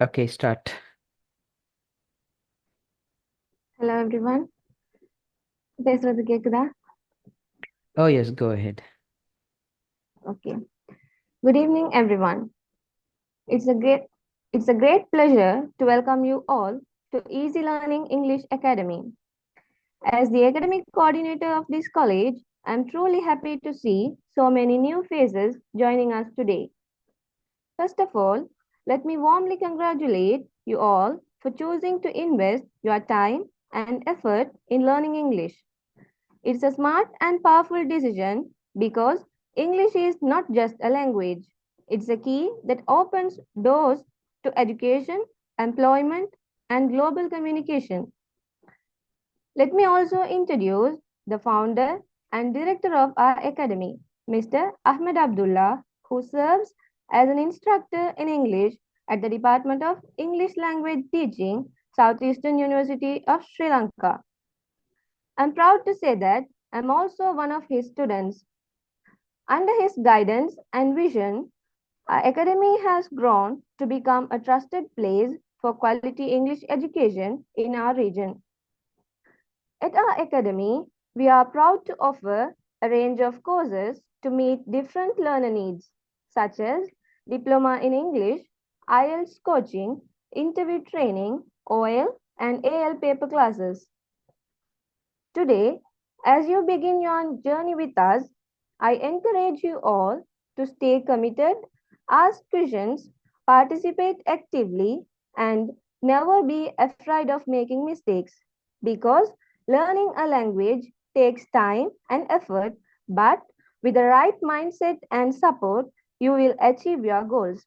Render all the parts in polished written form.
Okay, start. Hello everyone. பேசுறது கேக்குதா? Oh, yes, go ahead. Okay. Good evening everyone. It's a great it's a great pleasure to welcome you all to Easy Learning English Academy. As the academic coordinator of this college, I'm truly happy to see so many new faces joining us today. First of all, let me warmly congratulate you all for choosing to invest your time and effort in learning English. It's a smart and powerful decision because English is not just a language, it's a key that opens doors to education, employment, and global communication. Let me also introduce the founder and director of our academy, Mr. Ahmed Abdullah, who serves as an instructor in English at the Department of English Language Teaching, Southeastern University of Sri Lanka. I'm proud to say that I'm also one of his students. Under his guidance and vision, our academy has grown to become a trusted place for quality English education in our region. At our academy, we are proud to offer a range of courses to meet different learner needs, such as Diploma in English, IELTS coaching, interview training, OL, and AL paper classes. Today, as you begin your journey with us, I encourage you all to stay committed, ask questions, participate actively, and never be afraid of making mistakes because learning a language takes time and effort, but with the right mindset and support, you will achieve your goals.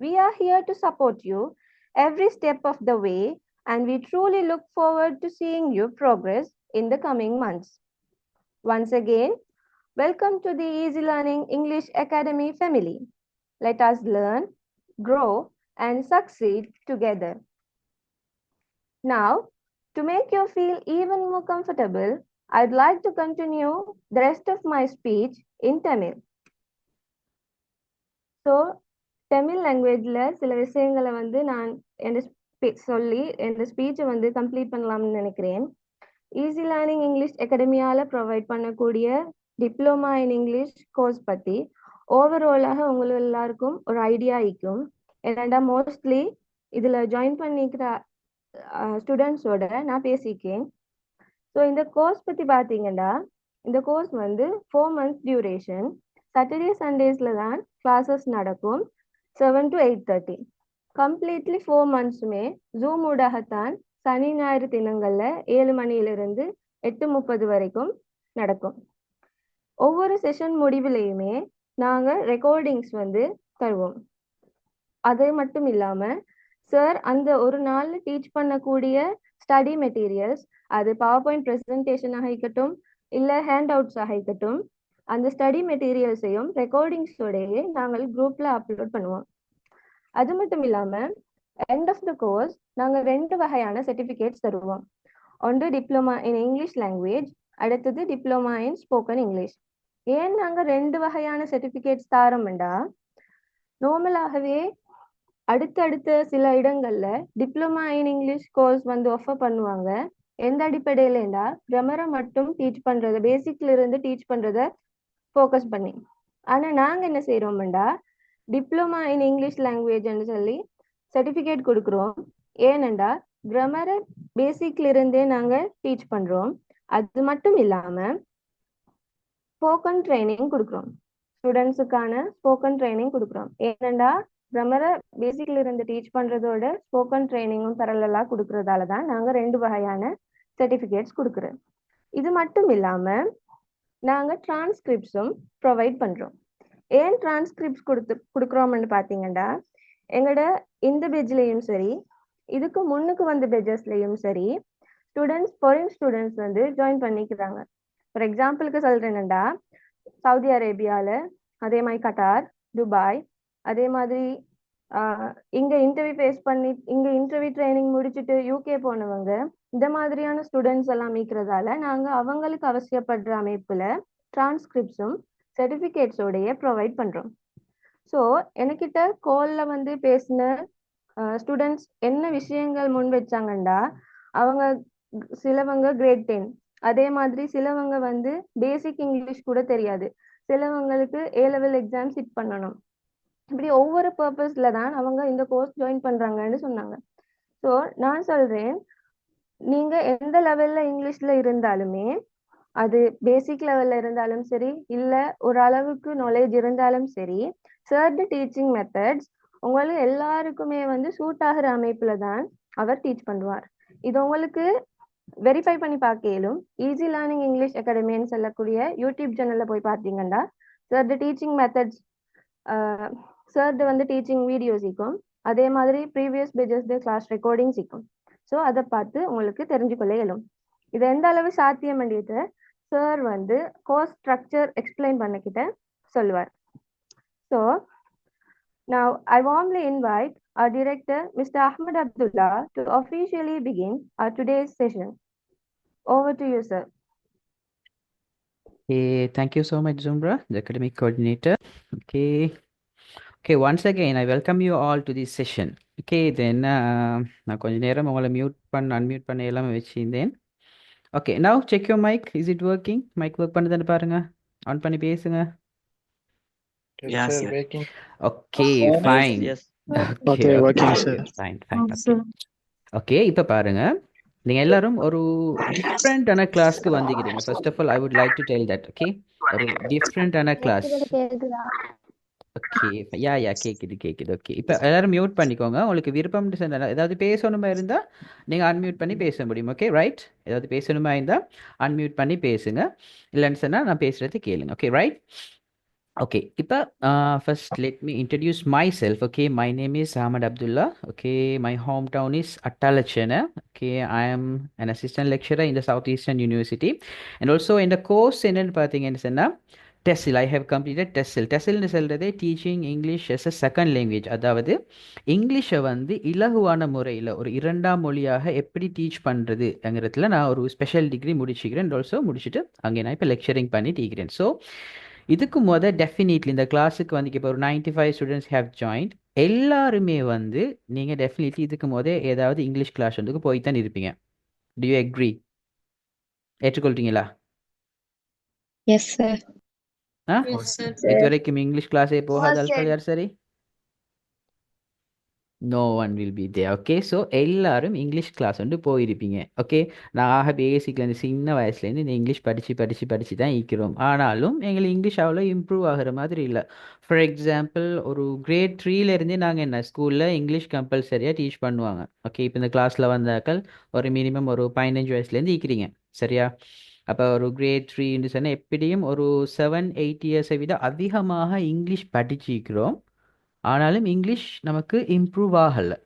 We are here to support you every step of the way, and we truly look forward to seeing you progress in the coming months. Once again, welcome to the Easy Learning English Academy family. Let us learn, grow, and succeed together. Now, to make you feel even more comfortable, I'd like to continue the rest of my speech in Tamil. So Tamil லாங்குவேஜில் சில விஷயங்களை வந்து நான் சொல்லி என் ஸ்பீச்சை வந்து complete பண்ணலாம்னு நினைக்கிறேன். Easy learning English அகாடமியால் provide பண்ணக்கூடிய டிப்ளமா இன் இங்கிலீஷ் கோர்ஸ் பற்றி ஓவராலாக உங்களுக்கு எல்லாருக்கும் ஒரு ஐடியா இருக்கும். ஏன்னாண்டா மோஸ்ட்லி இதில் ஜாயின் பண்ணிக்கிற ஸ்டூடெண்ட்ஸோட நான் பேசியிருக்கேன். ஸோ இந்த கோர்ஸ் பற்றி பார்த்தீங்கன்னா, இந்த கோர்ஸ் வந்து 4 months டியூரேஷன். சாட்டர்டே சண்டேஸில் தான் கிளாஸஸ் நடக்கும், 7 to 8:30. கம்ப்ளீட்லி 4 monthsமே ஜூம் ஊடாகத்தான் சனி ஞாயிறு தினங்களில் 7 மணியிலிருந்து 8:30 வரைக்கும் நடக்கும். ஒவ்வொரு செஷன் முடிவிலையுமே நாங்கள் ரெக்கார்டிங்ஸ் வந்து தருவோம். அது மட்டும் இல்லாமல் சார் அந்த ஒரு நாளில் டீச் பண்ணக்கூடிய ஸ்டடி மெட்டீரியல்ஸ், அது பவர் பாயிண்ட் ப்ரெசன்டேஷனாக இருக்கட்டும் இல்லை ஹேண்ட் அவுட்ஸாக இருக்கட்டும், அந்த ஸ்டடி மெட்டீரியல்ஸையும் ரெக்கார்டிங்ஸோடையே நாங்கள் குரூப்பில் அப்லோட் பண்ணுவோம். அது மட்டும் இல்லாமல் எண்ட் ஆஃப் த கோர்ஸ் நாங்கள் 2 வகையான சர்டிஃபிகேட்ஸ் தருவோம். ஒன்று டிப்ளமா இன் இங்கிலீஷ் லாங்குவேஜ், அடுத்தது டிப்ளமா இன் ஸ்போக்கன் இங்கிலீஷ். ஏன் நாங்கள் 2 வகையான சர்டிஃபிகேட்ஸ் தாரோம்டா, நார்மலாகவே அடுத்தடுத்த சில இடங்களில் டிப்ளமா இன் இங்கிலீஷ் கோர்ஸ் வந்து ஆஃபர் பண்ணுவாங்க. எந்த அடிப்படையிலண்டா கிராமரை மட்டும் டீச் பண்ணுறதை, பேசிக்ல இருந்து டீச் பண்ணுறதை ஃபோக்கஸ் பண்ணி. ஆனால் நாங்கள் என்ன செய்கிறோம்டா, டிப்ளமா இன் இங்கிலீஷ் லாங்குவேஜ்னு சொல்லி சர்டிஃபிகேட் கொடுக்குறோம். ஏனெண்டா கிராமரை பேசிக்ல இருந்தே நாங்கள் டீச் பண்ணுறோம். அது மட்டும் இல்லாமல் ஸ்போக்கன் ட்ரைனிங் கொடுக்குறோம். ஸ்டூடெண்ட்ஸுக்கான ஸ்போக்கன் ட்ரைனிங் கொடுக்குறோம். ஏனெண்டா கிராமரை பேசிக்ல இருந்து டீச் பண்ணுறதோட ஸ்போக்கன் ட்ரைனிங்கும் பரலலாக கொடுக்கறதால தான் நாங்கள் 2 வகையான சர்டிஃபிகேட்ஸ் கொடுக்குறோம். இது மட்டும் இல்லாமல் நாங்கள் டிரான்ஸ்கிரிப்ட்ஸும் ப்ரொவைட் பண்ணுறோம். ஏன் டிரான்ஸ்கிரிப்ட்ஸ் கொடுக்குறோம்னு பார்த்தீங்கன்னா, எங்களோட இந்த பேஜ்லேயும் சரி, இதுக்கு முன்னுக்கு வந்த பேஜஸ்லேயும் சரி, ஃபாரின் ஸ்டூடெண்ட்ஸ் வந்து ஜாயின் பண்ணிக்கிறாங்க. ஃபார் எக்ஸாம்பிளுக்கு சொல்கிறேன்டா, சவுதி அரேபியாவில், அதே மாதிரி கட்டார், துபாய், அதே மாதிரி இங்கே இன்டர்வியூ ட்ரைனிங் முடிச்சுட்டு யூகே போனவங்க, இந்த மாதிரியான ஸ்டூடெண்ட்ஸ் எல்லாம் மீக்கிறதால நாங்கள் அவங்களுக்கு அவசியப்படுற அமைப்பில் டிரான்ஸ்கிரிப்ட்ஸும் சர்டிஃபிகேட்ஸோடைய ப்ரொவைட் பண்ணுறோம். ஸோ என்கிட்ட காலில் வந்து பேசின ஸ்டூடெண்ட்ஸ் என்ன விஷயங்கள் முன் வச்சாங்கண்டா அவங்க சிலவங்க கிரேட் 10, அதே மாதிரி சிலவங்க வந்து பேசிக் இங்கிலீஷ் கூட தெரியாது, சிலவங்களுக்கு ஏ லெவல் எக்ஸாம் சிட் பண்ணணும். இப்படி ஒவ்வொரு பர்பஸ்ல தான் அவங்க இந்த கோர்ஸ் ஜாயின் பண்றாங்கன்னு சொன்னாங்க. ஸோ நான் சொல்றேன், நீங்க எந்த லெவல்ல இங்கிலீஷ்ல இருந்தாலுமே, அது பேசிக் லெவல்ல இருந்தாலும் சரி, இல்ல ஒரு அளவுக்கு நாலேஜ் இருந்தாலும் சரி, சார்டு டீச்சிங் மெத்தட்ஸ் உங்களுக்கு எல்லாருக்குமே வந்து சூட் ஆகிற அமைப்புல தான் அவர் டீச் பண்ணுவார். இது உங்களுக்கு வெரிஃபை பண்ணி பார்க்க இயலும். ஈஸி லேர்னிங் இங்கிலீஷ் அகாடமின்னு சொல்லக்கூடிய யூடியூப் சேனல்ல போய் பார்த்தீங்கன்னா சார்டு டீச்சிங் மெத்தட்ஸ், சார்டு வந்து டீச்சிங் வீடியோஸ் இருக்கும், அதே மாதிரி ப்ரீவியஸ் பேஜஸ் கிளாஸ் ரெக்கார்டிங்ஸ் இருக்கும். ஸோ அதை பார்த்து உங்களுக்கு தெரிஞ்சுக்கொள்ள இயலும். இது எந்த அளவு சாத்தியம் பண்ணிட்டு சார் வந்து கோர்ஸ் ஸ்ட்ரக்சர் எக்ஸ்பிளைன் பண்ணிக்கிட்ட சொல்லுவார். So now I warmly invite our director, Mr. Ahmed Abdullah, to officially begin our today's session. Over to you, sir. Okay, thank you so much, Zumra, the academic coordinator. Okay, once again, I welcome you all to this session. Okay, then நான் கொஞ்ச நேரம் உங்களை unmute பண்ண எல்லாமே வச்சிருந்தேன். Okay, now check your mic. Is it working? mic work பண்ணுதான்னு பாருங்க. On பண்ணி பேசுங்க. Yes, Yeah, sir, sir. working. Okay, Yes, fine. yes. Okay, working, sir. Fine. Okay, இப்போ பாருங்க, நீங்க எல்லாரும் ஒரு டிஃப்ரெண்டான கிளாஸ்க்கு வந்திருக்கீங்க. First of all I would like to tell that. Okay, ஒரு டிஃப்ரெண்டான கிளாஸ். ஓகே, யா கேக்குது. ஓகே, இப்போ எல்லாரும் மியூட் பண்ணிக்கோங்க. உங்களுக்கு விருப்பம் ஏதாவது பேசணுமா இருந்தா நீங்க அன்மியூட் பண்ணி பேச முடியும். Okay, right? ஏதாவது பேசணுமா இருந்தா அன்மியூட் பண்ணி பேசுங்க. இல்லைன்னு சொன்னா நான் பேசுறது கேளுங்க. Okay, right? Okay, Ipa, first let me introduce myself. Okay, my name is Ahmad Abdullah. Okay, my hometown is Attalachena. Okay, I am an assistant lecturer in the Southeastern University, and also in the course in TESIL. I have completed TESIL. TESIL is teaching English as a second language. அதாவது இங்கிலீஷை வந்து இலகுவான முறையில் ஒரு இரண்டாம் மொழியாக எப்படி teach பண்ணுறதுங்கிறதுல நான் ஒரு ஸ்பெஷல் டிகிரி முடிச்சுக்கிறேன். ஆல்சோ முடிச்சுட்டு அங்கே நான் இப்போ லெக்சரிங் பண்ணிட்டு இருக்கிறேன். ஸோ இதுக்கு டெஃபினெட்லி இந்த கிளாஸுக்கு வந்து இப்போ ஒரு 95 ஸ்டூடெண்ட்ஸ் ஹேவ் ஜாயின்ட். எல்லாருமே வந்து நீங்கள் டெஃபினெட்லி இதுக்கு ஏதாவது இங்கிலீஷ் கிளாஸ் வந்து போய் தான் இருப்பீங்க. Do you agree? ஏற்றுக்கொள்றீங்களா? Yes sir. இது வரைக்கும் இங்கிலீஷ் கிளாஸே போகாத ஆட்கள் யார்? சரி, no one will be there. Okay, so எல்லாரும் இங்கிலீஷ் கிளாஸ் வந்து போயிருப்பீங்க. ஓகே, நான் பேசிக்லேருந்து சின்ன வயசுலேருந்து இந்த இங்கிலீஷ் படித்து தான் இருக்கிறோம். ஆனாலும் எங்களுக்கு இங்கிலீஷ் அவ்வளோ இம்ப்ரூவ் ஆகிற மாதிரி இல்லை. ஃபார் எக்ஸாம்பிள், ஒரு கிரேட் 3லேருந்தே நாங்கள் என்ன ஸ்கூலில் இங்கிலீஷ் கம்பல்சரியாக டீச் பண்ணுவாங்க. ஓகே, இப்போ இந்த கிளாஸில் வந்தாக்கள் ஒரு மினிமம் ஒரு 15 வயசுலேருந்து இருக்கிறீங்க. சரியா? அப்போ ஒரு கிரேட் 3ன்னு சொன்னால் எப்படியும் ஒரு 7-8 இயர்ஸை விட அதிகமாக இங்கிலீஷ் படிச்சிருக்கிறோம். ஆனாலும் இங்கிலீஷ் நமக்கு இம்ப்ரூவ் ஆகலை.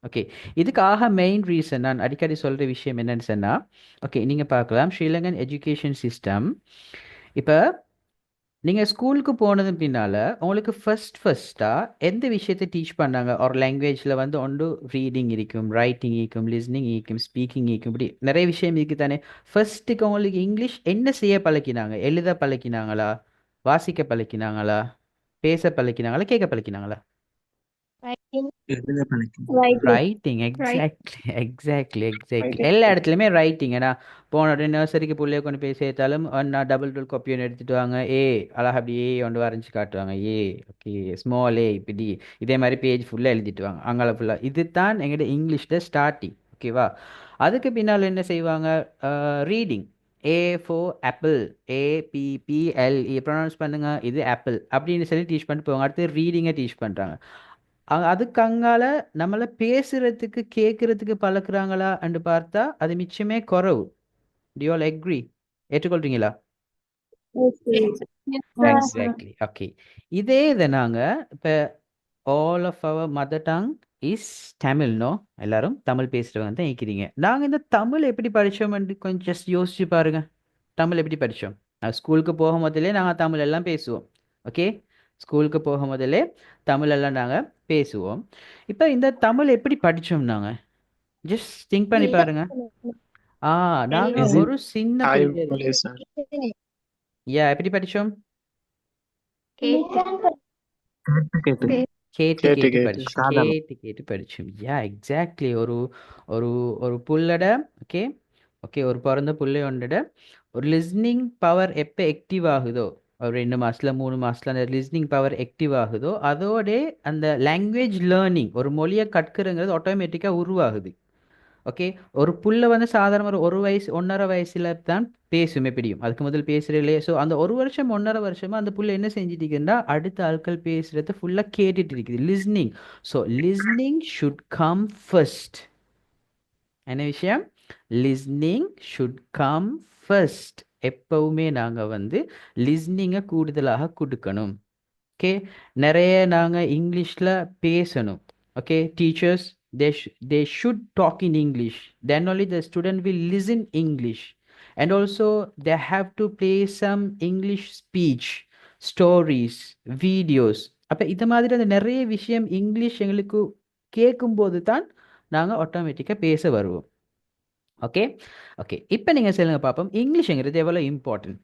ஓகே, இதுக்காக மெயின் ரீசன் நான் அடிக்கடி சொல்கிற விஷயம் என்னன்னு சொன்னால், ஓகே நீங்கள் பார்க்கலாம் ஸ்ரீலங்கன் எஜுகேஷன் சிஸ்டம். இப்போ நீங்கள் ஸ்கூலுக்கு போனது பின்னால் உங்களுக்கு ஃபஸ்ட்டாக எந்த விஷயத்தை டீச் பண்ணாங்க? ஒரு லாங்குவேஜில் வந்து ஒன்று ரீடிங் இருக்கும், ரைட்டிங் இருக்கும், லிஸ்னிங் இருக்கும், ஸ்பீக்கிங் இருக்கும், இப்படி நிறைய விஷயம் இருக்குது தானே. ஃபர்ஸ்ட்டுக்கு உங்களுக்கு இங்கிலீஷ் என்ன செய்ய பழக்கினாங்க? எழுத பழக்கினாங்களா? வாசிக்க பழக்கினாங்களா? பேச பழக்கினாங்களா? கேட்க பழக்கினாங்களா? ரைட்டிங். எக்ஸாக்ட்லி. எல்லா இடத்துலையுமே ரைட்டிங். ஏன்னா போன உடனே நர்சரிக்கு பிள்ளைய கொண்டு போய் சேர்த்தாலும் நான் டபுள் காப்பி ஒன்று எடுத்துட்டு வாங்க, அழகா அப்படி ஒன்று வரைஞ்சி காட்டுவாங்க, ஓகே ஸ்மால் இப்படி இதே மாதிரி பேஜ் ஃபுல்லாக எழுதிட்டு வாங்க அங்கே ஃபுல்லாக. இது தான் எங்கள்கிட்ட இங்கிலீஷில் ஸ்டார்டிங். ஓகேவா? அதுக்கு பின்னால் என்ன செய்வாங்க? Reading. A for apple, APPLE pronounce பண்ணுங்க, இது ஆப்பிள் அப்படின்னு சொல்லி டீச் பண்ணிட்டு போவாங்க. அடுத்து ரீடிங்கை டீச் பண்ணுறாங்க. அதுக்கு அங்கால நம்மளை பேசுறதுக்கு கேட்கறதுக்கு பழக்கிறாங்களா என்று பார்த்தா அது மிச்சமே குறவு. Do you all agree? ஏற்றுக்கொள்றீங்களா? எக்ஸாக்ட்லி. ஓகே, இதை நாங்கள் இப்போ all of our mother tongue is Tamil. நோ, எல்லாரும் தமிழ் பேசுகிறவங்க தான் இருக்கிறீங்க. நாங்கள் இந்த தமிழ் எப்படி படித்தோம்னு கொஞ்சம் ஜஸ்ட் யோசிச்சு பாருங்க. தமிழ் எப்படி படித்தோம்? ஸ்கூலுக்கு போகும் போதிலே நாங்கள் தமிழ் எல்லாம் பேசுவோம். ஓகே, ஸ்கூலுக்கு போகும் போதிலே தமிழ் எல்லாம் நாங்கள் பேசுவோம். இப்போ இந்த தமிழ் எப்படி படித்தோம்? நாங்கள் ஜஸ்ட் திங்க் பண்ணி பாருங்க. நாங்கள் ஒரு சின்ன எப்படி படித்தோம்? கேட்டு கேட்டு கேட்டு கேட்டு படிச்சோம் சாதம். கேட்டு படிச்சோம் யா எக்ஸாக்ட்லி ஒரு ஒரு ஒரு புள்ளட ஓகே ஓகே ஒரு பிறந்த புள்ளை ஒன்றட ஒரு லிஸ்னிங் பவர் எப்போ ஆக்டிவ் ஆகுதோ ஒரு 2 மாசத்துல 3 மாசத்துல அந்த லிஸ்னிங் பவர் ஆக்டிவ் ஆகுதோ அதோட அந்த லாங்குவேஜ் லேர்னிங் ஒரு மொழியை கற்கிறங்கிறது ஆட்டோமேட்டிக்காக உருவாகுது ஓகே ஒரு புள்ள வந்து சாதாரண ஒரு வயசு 1.5 வயசுல தான் பேசும் எப்படியும் அதுக்கு முதல் பேசுறதுலே ஸோ அந்த 1 வருஷம் 1.5 வருஷமா அந்த புள்ள என்ன செஞ்சுட்டு இருக்குன்னா அடுத்த ஆட்கள் பேசுறத ஃபுல்லா கேட்டுட்டு இருக்குது listening so listening should come first என்ன விஷயம் லிஸ்னிங் ஷுட் கம் ஃபர்ஸ்ட் எப்பவுமே நாங்கள் வந்து லிஸ்னிங்கை கூடுதலாக கொடுக்கணும் ஓகே நிறைய நாங்கள் இங்கிலீஷில் பேசணும் okay teachers they should talk in English, then only the student will listen English, and also they have to play some English speech stories videos. அப்போ இது மாதிரி அந்த நிறைய விஷயம் இங்கிலீஷ் எங்களுக்கு கேட்கும்போது தான் நாங்கள் ஆட்டோமேட்டிக்காக பேச வருவோம் ஓகே ஓகே இப்போ நீங்கள் சொல்லுங்க பார்ப்போம் இங்கிலீஷ்ங்கிறது எவ்வளோ இம்பார்ட்டன்ட்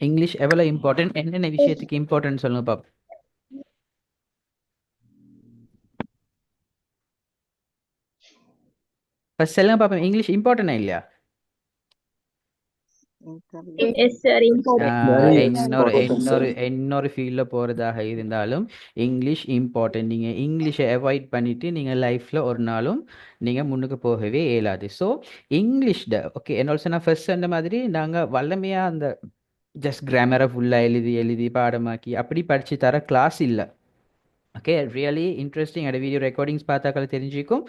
இங்கிலீஷ் எவ்வளோ இம்பார்ட்டன்ட் என்னென்ன விஷயத்துக்கு இம்பார்ட்டன்ட் சொல்லுங்க பாப்போம் ஃபர்ஸ்ட் சொல்லுங்க பாப்போம் இங்கிலீஷ் இம்பார்ட்டன்டா இல்லையா Yes, sir. Important. Very இன்னொரு important, sir. இன்னொரு இன்னொரு ஃபீல்டில் போகிறதாக இருந்தாலும் இங்கிலீஷ் இம்பார்ட்டன்ட் நீங்கள் இங்கிலீஷை அவாய்ட் பண்ணிவிட்டு நீங்கள் லைஃப்பில் ஒரு நாளும் நீங்கள் முன்னுக்கு போகவே இயலாது ஸோ இங்கிலீஷில் ஓகே என்ன நான் ஃபர்ஸ்ட் சொன்ன மாதிரி நாங்கள் வல்லமையாக அந்த ஜஸ்ட் கிராமரை ஃபுல்லாக எழுதி எழுதி பாடமாக்கி அப்படி படித்து தர கிளாஸ் இல்லை ஓகே ரியலி இன்ட்ரெஸ்டிங் அந்த வீடியோ ரெக்கார்டிங்ஸ் பார்த்தாக்கள் தெரிஞ்சிக்கும்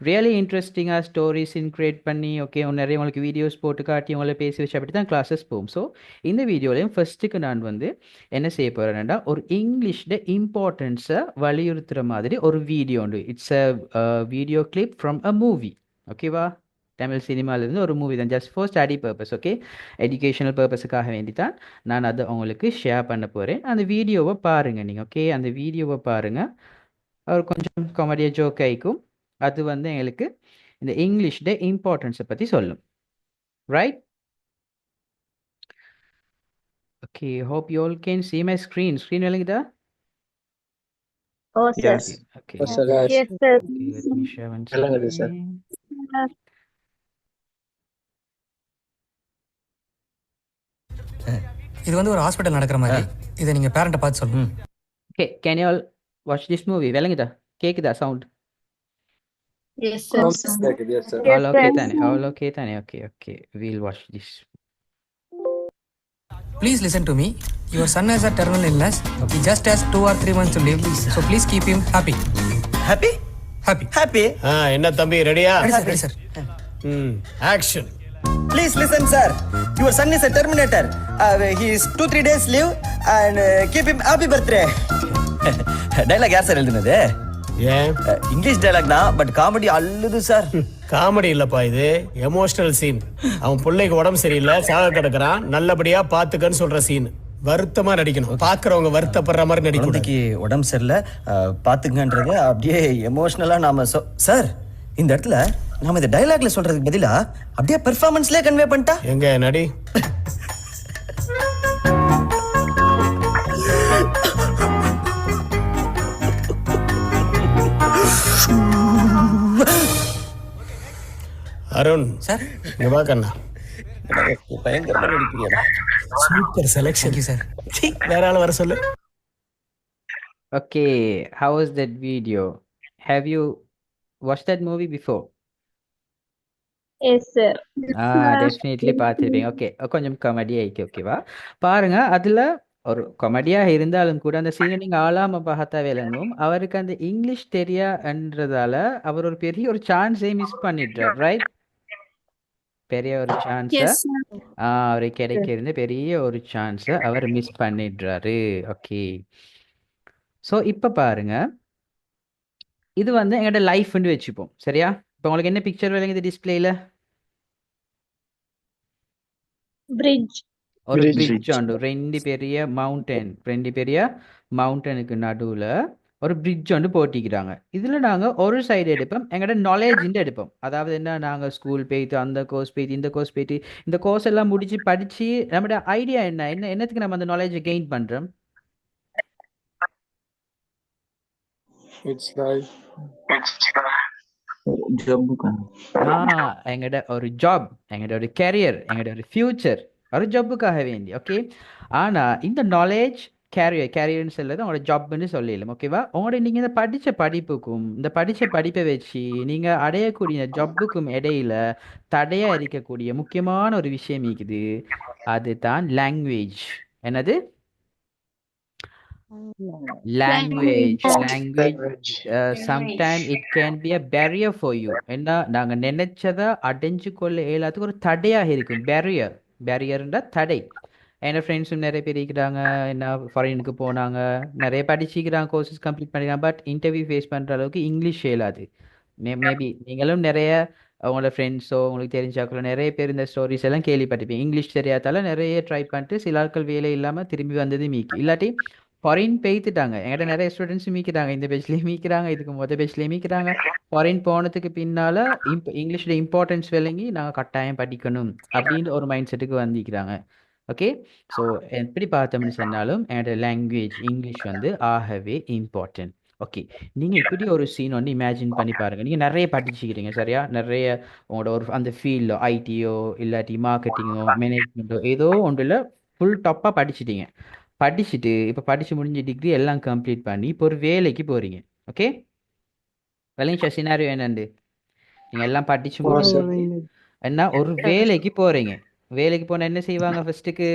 ரியலி இன்ட்ரெஸ்டிங்காக ஸ்டோரிஸ் கிரியேட் பண்ணி ஓகே நிறைய உங்களுக்கு வீடியோஸ் போட்டு காட்டி உங்களை பேசி வச்சு அப்படி தான் கிளாஸஸ் போகும் ஸோ இந்த வீடியோலையும் ஃபர்ஸ்ட்டுக்கு நான் வந்து என்ன செய்ய போகிறேன்னா ஒரு இங்கிலீஷில் இம்பார்ட்டன்ஸை வலியுறுத்துகிற மாதிரி ஒரு வீடியோ உண்டு it's a video clip from a movie ஓகேவா தமிழ் சினிமாவிலேருந்து ஒரு மூவி தான் just for study purpose okay educational பர்பஸுக்காக வேண்டி தான் நான் அதை உங்களுக்கு ஷேர் பண்ண போகிறேன் அந்த வீடியோவை பாருங்கள் நீங்கள் ஓகே அந்த வீடியோவை பாருங்கள் அவர் கொஞ்சம் காமெடியாக ஜோக் ஆகிக்கும் அது வந்து எங்களுக்கு இந்த இங்கிலீஷோட இம்பார்ட்டன்ஸை பற்றி சொல்லும் right okay hope you all can see my screen விளங்குதா Oh, sir. Yes. Okay Yes, sir. Yes. Yes, sir. let me share one விளங்குது, sir. second. இது வந்து ஒரு ஹாஸ்பிட்டல் நடக்கிற மாதிரி இதை நீங்க பேரண்ட்டை பார்த்து சொல்லணும் okay can you all watch this movie விளங்குதா கேக்குதா sound Yes, sir. Yes, sir. all okay தானே all okay தானே okay okay we'll watch this please listen to me your son has a terminal illness he just has 2 or 3 months to live so please keep him happy happy happy happy என்ன தம்பி ரெடியா ready sir action please listen sir your son is a terminator he is 2-3 days leave and keep him happy birthday dialogue யார் sir எழுதுனது ஏன் English dialogue தான் but comedy அள்ளுது sir comedy இல்லப்பா இது emotional scene அவன் பிள்ளைக்கு உடம்பு சரியில்லை சாக கிடக்குறான் நல்லபடியா பாத்துக்கன்னு சொல்ற சீன் வருத்தமா நடிக்கணும் பாக்குறவங்க வருத்தப்படுற மாதிரி நடிக்கணும் குழந்தைக்கு உடம்பு சரியில்லை பாத்துங்கன்றது அப்படியே எமோஷனலா நாம சார் இந்த இடத்துல நாம இந்த டைலாக்ல சொல்றதுக்கு பதிலா அப்படியே பெர்ஃபார்மன்ஸ்லயே கன்வே பண்ணிட்டா எங்க நடி அருண் சார் இங்க வா கண்ணா பயங்கரமா நடிக்கிறீங்க super selection thank you sir வேற ஆள வர சொல்லு okay how was that video have you watched that movie before Yes, sir. Definitely பார்த்துருப்பீங்க ஓகே கொஞ்சம் காமெடி ஆயிடுச்சு ஓகேவா பாருங்க அதுல ஒரு காமெடியா இருந்தாலும் கூட அந்த சீனை நீங்க ஆளாம பார்த்தா விளங்கும் அவருக்கு அந்த இங்கிலீஷ் தெரியான்றதால அவர் ஒரு பெரிய ஒரு சான்ஸை மிஸ் பண்ணிடுறார் ரைட் பெரிய ஒரு சான்ஸை அவருக்கு கிடைக்கிற பெரிய ஒரு சான்ஸை அவர் மிஸ் பண்ணிடுறாரு ஓகே ஸோ இப்போ பாருங்க இது வந்து எங்களோட லைஃப்னு வச்சுப்போம் சரியா இப்போ உங்களுக்கு என்ன பிக்சர் விளங்குது டிஸ்பிளேல Bridge. ஒரு Bridge. பிரிட்ஜ் உண்டு ரெண்டு பெரிய மவுண்டனுக்கு நடுவுல ஒரு பிரிட்ஜ் ஒன்று போட்டிக்கிறாங்க இதுல நாங்க ஒரு சைடு எடுப்போம் எங்களோட நாலேஜ் எடுப்போம் அதாவது என்ன நாங்க ஸ்கூல் போயிட்டு அந்த கோர்ஸ் போயிட்டு இந்த கோர்ஸ் போயிட்டு இந்த கோர்ஸ் எல்லாம் முடிச்சு படிச்சு நம்மளோட ஐடியா என்ன என்னத்துக்கு நம்ம அந்த நாலேஜை கெயின் பண்றோம் It's like எங்கட ஒரு ஜாப், எங்கட ஒரு கேரியர், எங்கட ஒரு ஃபியூச்சர், ஒரு ஜாப்புக்காக வேண்டி. ஓகே, ஆனா இந்த நாலேஜ் கேரியர்னு சொல்றது உங்களோட ஜாப்னு சொல்லிடலாம். ஓகேவா? உங்களோட நீங்க இந்த படிச்ச படிப்புக்கும் இந்த படிச்ச படிப்பை வச்சு நீங்க அடையக்கூடிய ஜாப்புக்கும் இடையில தடையா இருக்கக்கூடிய முக்கியமான ஒரு விஷயம் இருக்குது. அதுதான் லாங்குவேஜ். என்னது? Language. Language language. Sometime it can be a barrier for you. ஏன்னா நாங்க நினைச்சதை அடைஞ்சு கொள்ள எல்லாத்துக்கும் ஒரு தடையாக இருக்கும். பேரியர்ன்றா தடை. என்னோட ஃப்ரெண்ட்ஸும் நிறைய பேர் இருக்கிறாங்க, என்ன ஃபாரினுக்கு போனாங்க, நிறைய படிச்சுக்கிறாங்க, கோர்சஸ் கம்ப்ளீட் பண்ணிக்கிறாங்க. பட் இன்டர்வியூ ஃபேஸ் பண்ணுற அளவுக்கு இங்கிலீஷ் இயலாது. மேபி நீங்களும் நிறைய உங்களோட ஃப்ரெண்ட்ஸோ உங்களுக்கு தெரிஞ்சாக்களோ நிறைய பேர் இந்த ஸ்டோரிஸ் எல்லாம் கேள்விப்பட்டிருப்பீங்க. இங்கிலீஷ் தெரியாதால நிறைய ட்ரை பண்ணிட்டு சில ஆட்கள் வேலை இல்லாமல் திரும்பி வந்தது மீக்கு. இல்லாட்டி ஃபாரின் பெய்த்துட்டாங்க. என்கிட்ட நிறைய ஸ்டூடெண்ட்ஸ் மீக்கிறாங்க, இந்த பேஜ்லேயும் மீக்கிறாங்க, இதுக்கு பேஜ்லேயும் மீக்கிறாங்க. ஃபாரின் போனதுக்கு பின்னால் இங்கிலீஷோட இம்பார்ட்டன்ஸ் விளங்கி நாங்கள் கட்டாயம் படிக்கணும் அப்படின்னு ஒரு மைண்ட் செட்டுக்கு வந்திக்கிறாங்க. ஓகே, ஸோ எப்படி பார்த்தோம்னு சொன்னாலும் என்னோட லாங்குவேஜ் இங்கிலீஷ் ஆகவே இம்பார்ட்டன்ட். ஓகே, நீங்கள் இப்படி ஒரு சீன் இமேஜின் பண்ணி பாருங்கள். நீங்கள் நிறைய படிச்சுக்கிறீங்க சரியா, நிறைய உங்களோட ஒரு அந்த ஃபீல்டோ ஐடியோ இல்லாட்டி மார்க்கெட்டிங்கோ மேனேஜ்மெண்ட்டோ ஏதோ ஒன்றில் ஃபுல் டாப்பாக படிச்சிட்டீங்க. படிச்சுட்டு இப்போ படித்து முடிஞ்ச டிகிரி எல்லாம் கம்ப்ளீட் பண்ணி இப்போ ஒரு வேலைக்கு போகிறீங்க. ஓகே, விளைஞ்ச சினாரியோ என்னண்டு? நீங்கள் எல்லாம் படித்து முடிச்சு என்ன ஒரு வேலைக்கு போகிறீங்க. வேலைக்கு போனால் என்ன செய்வாங்க? ஃபர்ஸ்ட்டுக்கு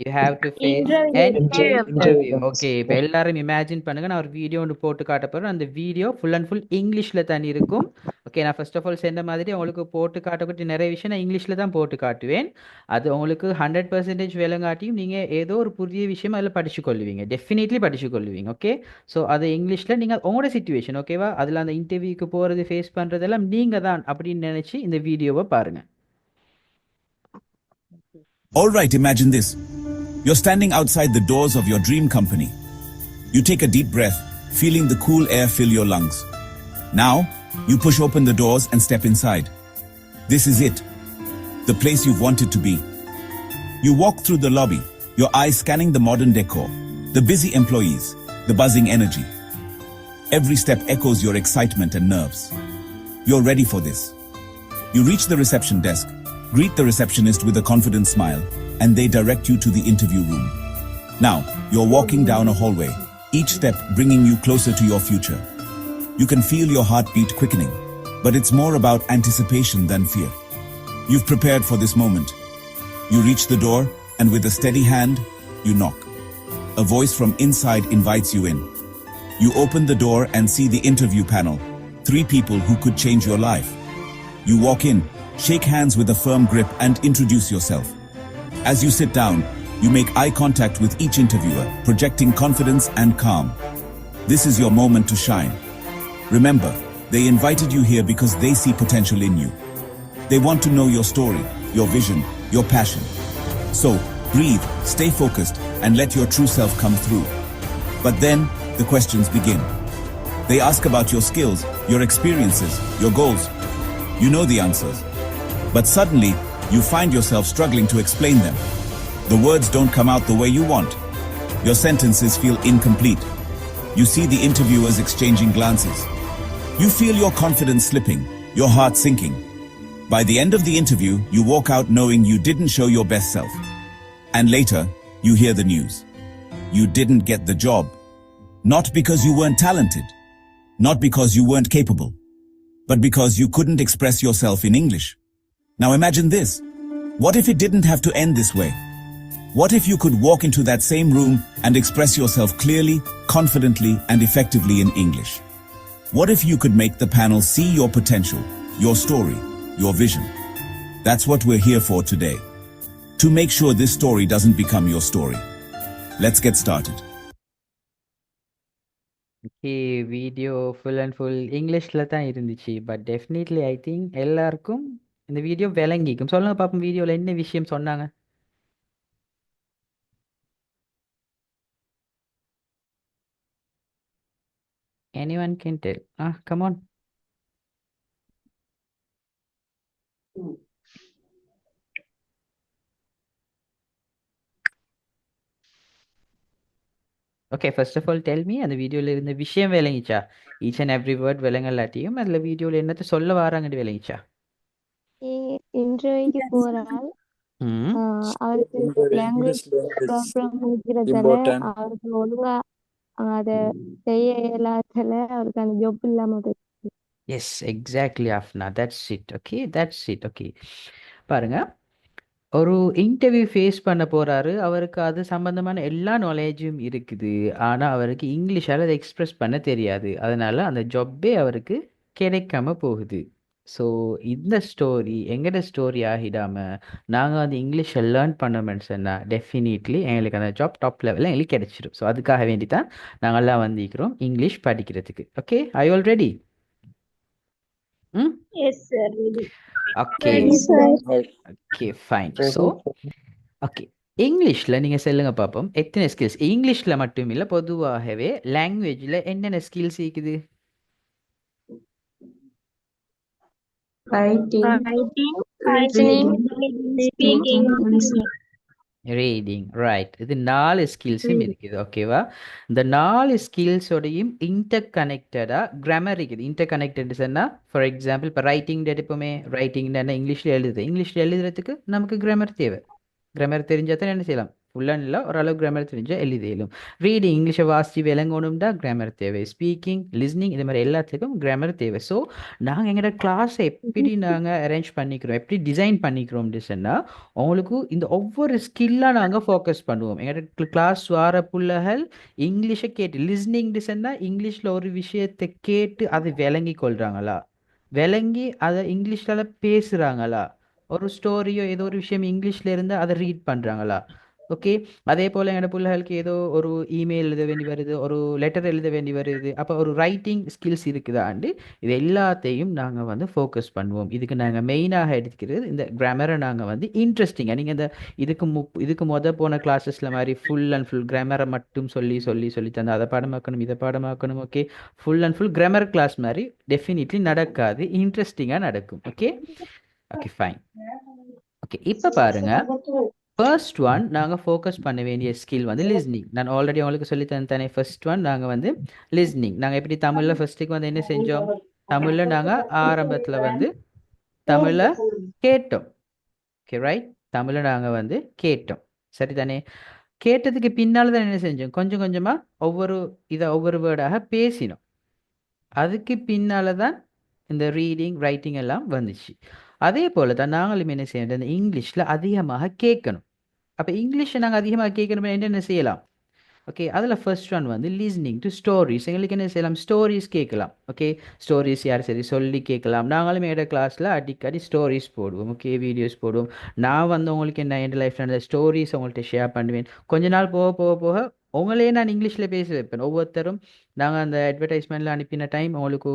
you have to face interview. Okay, இப்போ எல்லாரும் இமேஜின் பண்ணுங்க, நான் ஒரு வீடியோ ஒன்று போட்டு காட்ட போகிறேன். அந்த வீடியோ ஃபுல் அண்ட் ஃபுல் இங்கிலீஷில் தான் இருக்கும். ஓகே, நான் ஃபர்ஸ்ட் ஆஃப் ஆல் சொன்ன மாதிரி உங்களுக்கு போட்டு காட்டக்கூடிய நிறைய விஷயம் நான் இங்கிலீஷில் தான் போட்டு காட்டுவேன். அது உங்களுக்கு 100% விளங்காட்டியும் நீங்கள் ஏதோ ஒரு புதிய விஷயம் அதில் படிச்சு கொள்ளுவீங்க, டெஃபினெட்லி படிச்சு கொள்ளுவீங்க. ஓகே, ஸோ அது இங்கிலீஷில் நீங்கள் உங்களோட சிச்சுவேஷன் ஓகேவா, அதில் அந்த இன்டர்வியூக்கு போகிறது ஃபேஸ் பண்ணுறதெல்லாம் நீங்கள் தான் அப்படின்னு நினச்சி இந்த வீடியோவை பாருங்கள். All right, imagine this. You're standing outside the doors of your dream company. You take a deep breath, feeling the cool air fill your lungs. Now, you push open the doors and step inside. This is it, the place you've wanted to be. You walk through the lobby, your eyes scanning the modern decor, the busy employees, the buzzing energy. Every step echoes your excitement and nerves. You're ready for this. You reach the reception desk, greet the receptionist with a confident smile, and they direct you to the interview room. Now, you're walking down a hallway, each step bringing you closer to your future. You can feel your heartbeat quickening, but it's more about anticipation than fear. You've prepared for this moment. You reach the door, and with a steady hand, you knock. A voice from inside invites you in. You open the door and see the interview panel, 3 people who could change your life. You walk in, shake hands with a firm grip, and introduce yourself. As you sit down, you make eye contact with each interviewer, projecting confidence and calm. This is your moment to shine. Remember, they invited you here because they see potential in you. They want to know your story, your vision, your passion. So, breathe, stay focused, and let your true self come through. But then, the questions begin. They ask about your skills, your experiences, your goals. You know the answers. But suddenly, you find yourself struggling to explain them. The words don't come out the way you want. Your sentences feel incomplete. You see the interviewers exchanging glances. You feel your confidence slipping, your heart sinking. By the end of the interview, you walk out knowing you didn't show your best self. And later, you hear the news. You didn't get the job. Not because you weren't talented. Not because you weren't capable. But because you couldn't express yourself in English. Now imagine this. What if it didn't have to end this way? What if you could walk into that same room and express yourself clearly, confidently, and effectively in English? What if you could make the panel see your potential, your story, your vision? That's what we're here for today. To make sure this story doesn't become your story. Let's get started. Okay, video full and full இங்கிலீஷில் தான் இருந்துச்சு. But definitely I think எல்லாருக்கும் இந்த video விளங்கிக்கும். சொல்லுங்க பாப்போம், வீடியோவில் என்ன விஷயம் சொன்னாங்க? Anyone can tell? Come on. Okay, first of all tell me, அந்த வீடியோல இருந்த விஷயம் விளங்கிச்சா? ஈச் அண்ட் எவ்ரி வேர்ட் விளங்கலாட்டியும் அதுல வீடியோல என்னத்த சொல்ல வராங்கன்னு விளங்கிச்சா? இன்டர்வியூக்கு போறால் ம் அவருக்கு இந்த லாங்குவேஜ் English language ப்ராப்ளம் இருக்கிறதால important. அவருக்கு ஒழுங்கா அதை செய்ய இயலாதால அவருக்கு அந்த ஜாப் இல்லாம போயிடுச்சு. எஸ், எக்ஸாக்ட்லி ஆஃப்னா, that's it. Okay, that's it. Okay, பாருங்க, ஒரு இன்டர்வியூ ஃபேஸ் பண்ண போறாரு. அவருக்கு அது சம்பந்தமான எல்லா நாலேஜும் இருக்குது. ஆனா அவருக்கு இங்கிலீஷால அதை எக்ஸ்பிரஸ் பண்ண தெரியாது. அதனால அந்த ஜாப்பே அவருக்கு கிடைக்காம போகுது. ஸோ இந்த ஸ்டோரி எங்கட ஸ்டோரி ஆகிடாம நாங்கள் வந்து இங்கிலீஷை லேர்ன் பண்ணோம்னு சொன்னால் டெஃபினிட்லி எங்களுக்கு அந்த ஜாப் டாப் லெவலில் எங்களுக்கு கிடைச்சிடும். ஸோ அதுக்காக வேண்டி தான் நாங்கள்லாம் வந்திருக்கிறோம் இங்கிலீஷ் படிக்கிறதுக்கு. Okay, I all ready? ம் Yes, sir. Ready. Okay, Yes, sir. Okay, fine. So okay, இங்கிலீஷில் நீங்கள் சொல்லுங்க பார்ப்போம், எத்தனை ஸ்கில்ஸ் இங்கிலீஷில் மட்டும் இல்லை, பொதுவாகவே லாங்குவேஜில் என்னென்ன ஸ்கில்ஸ் இருக்குது? Writing, listening, speaking, listening. Reading, right. இது 4 ஸ்கில்ஸும் இருக்குது. ஓகேவா? இந்த 4 ஸ்கில்ஸோடையும் இன்டர் கனெக்டடாக கிராமர் இருக்குது. இன்டர் கனெக்டட் சொன்னால், ஃபார் எக்ஸாம்பிள் இப்போ ரைட்டிங் எடுப்போமே, ரைட்டிங் என்ன, இங்கிலீஷில் எழுதுறதுக்கு நமக்கு கிராமர் தேவை. கிராமர் தெரிஞ்சால் தான் என்ன செய்யலாம், ஃபுல்லாக இல்லை, ஓரளவு கிராமர் தெரிஞ்சால் எழுதிடலும். ரீடிங், இங்கிலீஷை வாசி விளங்கணும்னா கிராமர் தேவை. ஸ்பீக்கிங், லிஸ்னிங், இது மாதிரி எல்லாத்துக்கும் கிராமர் தேவை. ஸோ நாங்கள் எங்களோட கிளாஸை எப்படி நாங்கள் அரேஞ்ச் பண்ணிக்கிறோம், எப்படி டிசைன் பண்ணிக்கிறோம்னு சொன்னால், உங்களுக்கு இந்த ஒவ்வொரு ஸ்கில்லாக நாங்கள் ஃபோக்கஸ் பண்ணுவோம். எங்களோட கிளாஸ் வர பிள்ளைகள் இங்கிலீஷை கேட்டு, லிஸ்னிங் சொன்னால் இங்கிலீஷில் ஒரு விஷயத்தை கேட்டு அதை விளங்கி கொள்கிறாங்களா, விளங்கி அதை இங்கிலீஷில் பேசுகிறாங்களா, ஒரு ஸ்டோரியோ ஏதோ ஒரு விஷயம் இங்கிலீஷில் இருந்து அதை ரீட் பண்ணுறாங்களா. ஓகே, அதே போல் என்னோட பிள்ளைகளுக்கு ஏதோ ஒரு இமெயில் எழுத வேண்டி வருது, ஒரு லெட்டர் எழுத வேண்டி வருது, அப்போ ஒரு ரைட்டிங் ஸ்கில்ஸ் இருக்குதாண்டு இது எல்லாத்தையும் நாங்கள் வந்து ஃபோக்கஸ் பண்ணுவோம். இதுக்கு நாங்கள் மெயினாக எடுத்துக்கிறது இந்த கிராமரை. நாங்கள் வந்து இன்ட்ரெஸ்டிங்காக, நீங்கள் இந்த இதுக்கு போன கிளாஸஸில் மாதிரி ஃபுல் அண்ட் ஃபுல் கிராமரை மட்டும் சொல்லி தந்து அதை பாடமாக்கணும் இதை பாடமாக்கணும். Okay, full and full grammar class மாதிரி டெஃபினிட்லி நடக்காது, இன்ட்ரெஸ்டிங்காக நடக்கும். Okay, okay, fine. ஓகே, இப்போ பாருங்க, ஃபர்ஸ்ட் ஒன் நாங்கள் ஃபோக்கஸ் பண்ண வேண்டிய ஸ்கில் வந்து லிஸ்னிங். நான் ஆல்ரெடி உங்களுக்கு சொல்லி தந்தேனே, ஃபர்ஸ்ட் ஒன் நாங்கள் வந்து லிஸ்னிங். நாங்கள் எப்படி தமிழில் ஃபர்ஸ்ட்டுக்கு வந்து என்ன செஞ்சோம், தமிழில் நாங்கள் ஆரம்பத்தில் வந்து தமிழை கேட்டோம். ஓகே, ரைட், தமிழை நாங்கள் வந்து கேட்டோம், சரி தானே? கேட்டதுக்கு பின்னால் தான் என்ன செஞ்சோம், கொஞ்சம் கொஞ்சமாக ஒவ்வொரு வேர்டாக பேசினோம். அதுக்கு பின்னால் தான் இந்த ரீடிங், ரைட்டிங் எல்லாம் வந்துச்சு. அதே போல் தான் நாங்களும் என்ன செய்யணும், இந்த இங்கிலீஷில் அதிகமாக கேட்கணும். அப்போ இங்கிலீஷை நாங்கள் அதிகமாக கேட்கணும்னா என்னென்ன செய்யலாம்? ஓகே, அதில் ஃபர்ஸ்ட் ஒன் வந்து லிஸ்னிங் டு ஸ்டோரிஸ். எங்களுக்கு என்ன செய்யலாம், ஸ்டோரிஸ் கேட்கலாம். ஓகே, ஸ்டோரிஸ் யார் சரி சொல்லி கேட்கலாம். நாங்களும் என்னோட கிளாஸில் அடிக்கடி ஸ்டோரிஸ் போடுவோம். ஓகே, வீடியோஸ் போடுவோம். நான் வந்து உங்களுக்கு என்ன என் லைஃப்பில் நடந்த ஸ்டோரிஸ் உங்கள்கிட்ட ஷேர் பண்ணுவேன். கொஞ்ச நாள் போக போக போக உங்களையே நான் இங்கிலீஷில் பேச வைப்பேன். ஒவ்வொருத்தரும் நாங்கள் அந்த அட்வர்டைஸ்மெண்ட்டில் அனுப்பின டைம் உங்களுக்கு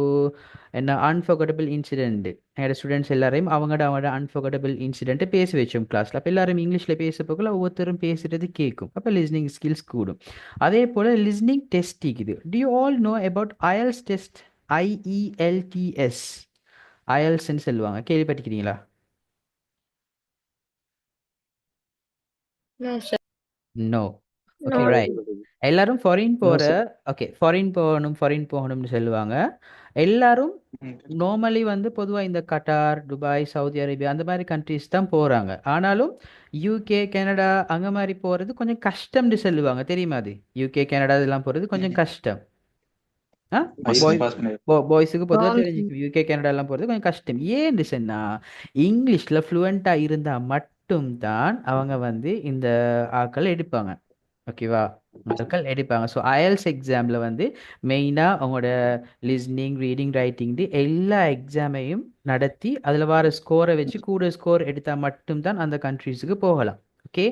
என்ன அன்ஃபர்கட்டபிள் இன்சிடென்ட், என்னோட ஸ்டூடெண்ட்ஸ் எல்லாரையும் அவங்களோட அன்ஃபர்கட்டபிள் இன்சிடென்ட்டை பேச வச்சோம் கிளாஸில். அப்போ எல்லாரும் இங்கிலீஷில் பேச போகல, ஒவ்வொருத்தரும் பேசுகிறது கேட்கும். அப்போ லிஸ்னிங் ஸ்கில்ஸ் கூடும். அதே போல் லிஸ்னிங் டெஸ்ட் இருக்குது. To you all know about ஐஎல்ஸ் test? IELTS, ஐஎல்ஸ்ன்னு சொல்லுவாங்க, கேள்விப்பட்டிருக்கிறீங்களா? நோ. Okay, right. எல்லாரும் ஃபாரின் போகிற, ஓகே, ஃபாரின் போகணும்னு சொல்லுவாங்க. எல்லாரும் நார்மலி வந்து பொதுவாக இந்த கட்டார், துபாய், சவுதி அரேபியா அந்த மாதிரி கண்ட்ரிஸ் தான் போகிறாங்க. ஆனாலும் யூகே, கனடா அங்கே மாதிரி போகிறது கொஞ்சம் கஷ்டம்னு சொல்லுவாங்க, தெரியுமா? அது யூகே, கனடா இதெல்லாம் போகிறது கொஞ்சம் கஷ்டம். பாய்ஸுக்கு பொதுவாக தெரிஞ்சுக்கும், யூகே கனடா எல்லாம் போகிறது கொஞ்சம் கஷ்டம். ஏன்னு சொன்னால் இங்கிலீஷில் ஃப்ளூவெண்ட்டாக இருந்தால் மட்டும்தான் அவங்க வந்து இந்த ஆட்கள் எடுப்பாங்க. ஓகேவா, ஆட்கள் எடுப்பாங்க. ஸோ ஐஎல்ஸ் எக்ஸாமில் வந்து மெயினாக அவங்களோட லிஸ்னிங், ரீடிங், ரைட்டிங் எல்லா எக்ஸாமையும் நடத்தி அதில் வர ஸ்கோரை வச்சு கூட ஸ்கோர் எடுத்தால் மட்டும்தான் அந்த கண்ட்ரீஸுக்கு போகலாம். ஓகே,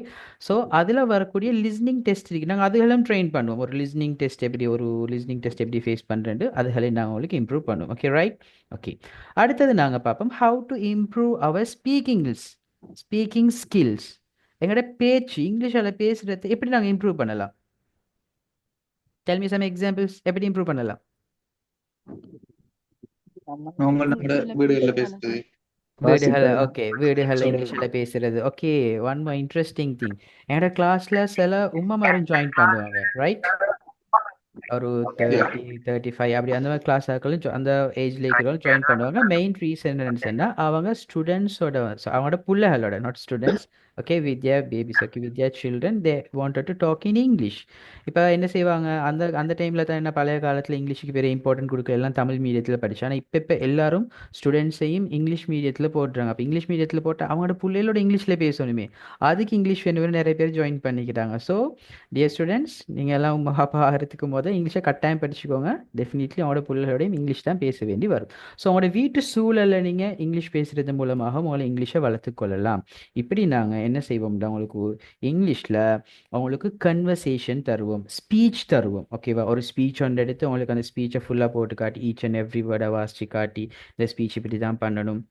ஸோ அதில் வரக்கூடிய லிஸ்னிங் டெஸ்ட் இருக்குது, நாங்கள் அதுகளும் ட்ரெயின் பண்ணுவோம். ஒரு லிஸ்னிங் டெஸ்ட் எப்படி ஃபேஸ் பண்ணுறேன்ட்டு அதுகளையும் நாங்கள் உங்களுக்கு இம்ப்ரூவ் பண்ணுவோம். Okay, right. ஓகே, அடுத்தது நாங்கள் பார்ப்போம் how to improve our speaking skills. எங்களோட பேச்சு, இங்கிலீஷில் பேசுகிறது எப்படி நாங்கள் இம்ப்ரூவ் பண்ணலாம்? டெல் மீ சம் எக்ஸாம்பிள்ஸ், எப்படி இம்ப்ரூவ் பண்ணலாம்? வீடுகளில் இங்கிலீஷில் பேசுறது. Okay, one more interesting thing, என்னோட கிளாஸில் சில உம்மமாரும் ஜாயின் பண்ணுவாங்க, ரைட்? ஒரு 30-35 அப்படி அந்த மாதிரி கிளாஸ் ஆக்களும் அந்த ஏஜ்ல இருக்கிறவங்க ஜாயின் பண்ணுவாங்க. மெயின் ரீசன் என்னன்னு சொன்னா அவங்க ஸ்டூடெண்ட்ஸோட அவங்களோட பிள்ளைகளோட not students, okay, with their babies, okay, with their children they wanted to talk in English. இப்போ என்ன செய்வாங்க, அந்த அந்த டைமில் தான் என்ன, பழைய காலத்தில் இங்கிலீஷுக்கு பெரிய இம்பார்ட்டன்ட் கொடுக்க எல்லாம் தமிழ் மீடியத்தில் படிச்சு. ஆனால் இப்போ எல்லாரும் ஸ்டூடெண்ட்ஸையும் இங்கிலீஷ் மீடியத்தில் போடுறாங்க. அப்போ இங்கிலீஷ் மீடியத்தில் போட்டு அவங்களோட பிள்ளைகளோட இங்கிலீஷில் பேசணுமே, அதுக்கு இங்கிலீஷ் வேணும் நிறைய பேர் ஜாயின் பண்ணிக்கிறாங்க. ஸோ டியர் ஸ்டூடெண்ட்ஸ், நீங்கள் எல்லாம் உங்கள் அப்பா ஆகிறதுக்கு போது இங்கிலீஷை கட்டாயம் படிச்சுக்கோங்க. டெஃபினெட்லி அவங்களோட பிள்ளைகளோடையும் இங்கிலீஷ் தான் பேச வேண்டி வரும். ஸோ உங்களோட வீட்டு சூழலில் நீங்கள் இங்கிலீஷ் பேசுகிறது மூலமாக உங்களை இங்கிலீஷை வளர்த்து கொள்ளலாம். இப்படி நாங்கள் என்ன செய்வோம்னா உங்களுக்கு இங்கிலீஷில் அவங்களுக்கு கன்வர்சேஷன் தருவோம், ஸ்பீச் தருவோம். ஓகேவா, ஒரு ஸ்பீச் ஒன்று எடுத்து உங்களுக்கு அந்த ஸ்பீச்சை ஃபுல்லாக போட்டு காட்டி ஈச் அண்ட் எவ்ரி வேர்டை வாசிச்சு காட்டி இந்த ஸ்பீச் இப்படி தான் பண்ணணும்,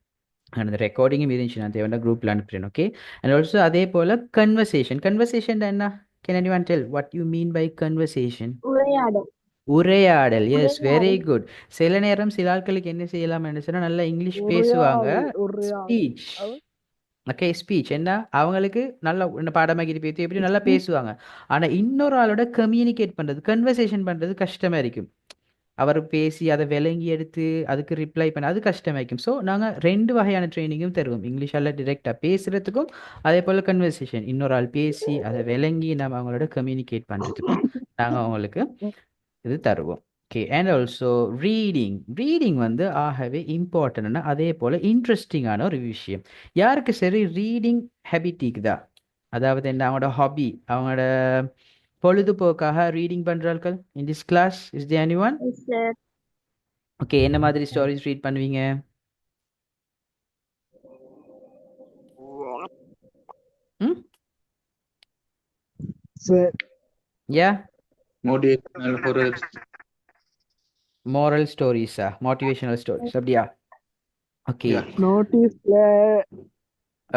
அந்த ரெக்கார்டிங்கும் இருந்துச்சு, நான் தேவையான குரூப்பில் அனுப்புகிறேன். ஓகே, அண்ட் ஆல்சோ அதே போல் கன்வர்சேஷன் என்ன, can anyone tell what you mean by conversation? உரையாடல். உரையாடல். Yes, very good. சில நேரம் சில ஆட்களுக்கு என்ன செய்யலாம் என்ன சொன்னா நல்லா இங்கிலீஷ் பேசுவாங்க, ஸ்பீச், ஓகே, ஸ்பீச் என்ன அவங்களுக்கு நல்லா பாடமாக்கிட்டு பேசி எப்படி நல்லா பேசுவாங்க. ஆனால் இன்னொரு ஆளோட கம்யூனிகேட் பண்ணுறது, கன்வர்சேஷன் பண்ணுறது கஷ்டமாக இருக்கும். அவர் பேசி அதை விளங்கி எடுத்து அதுக்கு ரிப்ளை பண்ண அது கஷ்டமாയിരിக்கும். ஸோ நாங்கள் 2 வகையான ட்ரைனிங்கும் தருவோம், இங்கிலீஷால் டிரெக்டாக பேசுகிறதுக்கும் அதே போல் கன்வர்சேஷன் இன்னொரு ஆள் பேசி அதை விளங்கி நம்ம அவங்களோட கம்யூனிகேட் பண்ணுறதுக்கும் நாங்கள் அவங்களுக்கு இது தருவோம். ஓகே, அண்ட் ஆல்சோ ரீடிங் வந்து ஆகவே இம்பார்ட்டன்ட்னா அதே போல் இன்ட்ரெஸ்டிங்கான ஒரு விஷயம். யாருக்கு சரி ரீடிங் ஹேபிட் இருக்குதா, அதாவது என்ன அவங்களோட ஹாபி, அவங்களோட பொழுதுபோக்காக ரீடிங் பண்றார்கள் in this class? Is there anyone? Yes, sir. Okay, என்ன மாதிரி ஸ்டோரிஸ் ரீட் பண்ணுவீங்க? ம், Sir, யா, motivational moral ஸ்டோரிஸா, மோட்டிவேஷனல் ஸ்டோரிஸ் அப்படியா? ஓகே, notice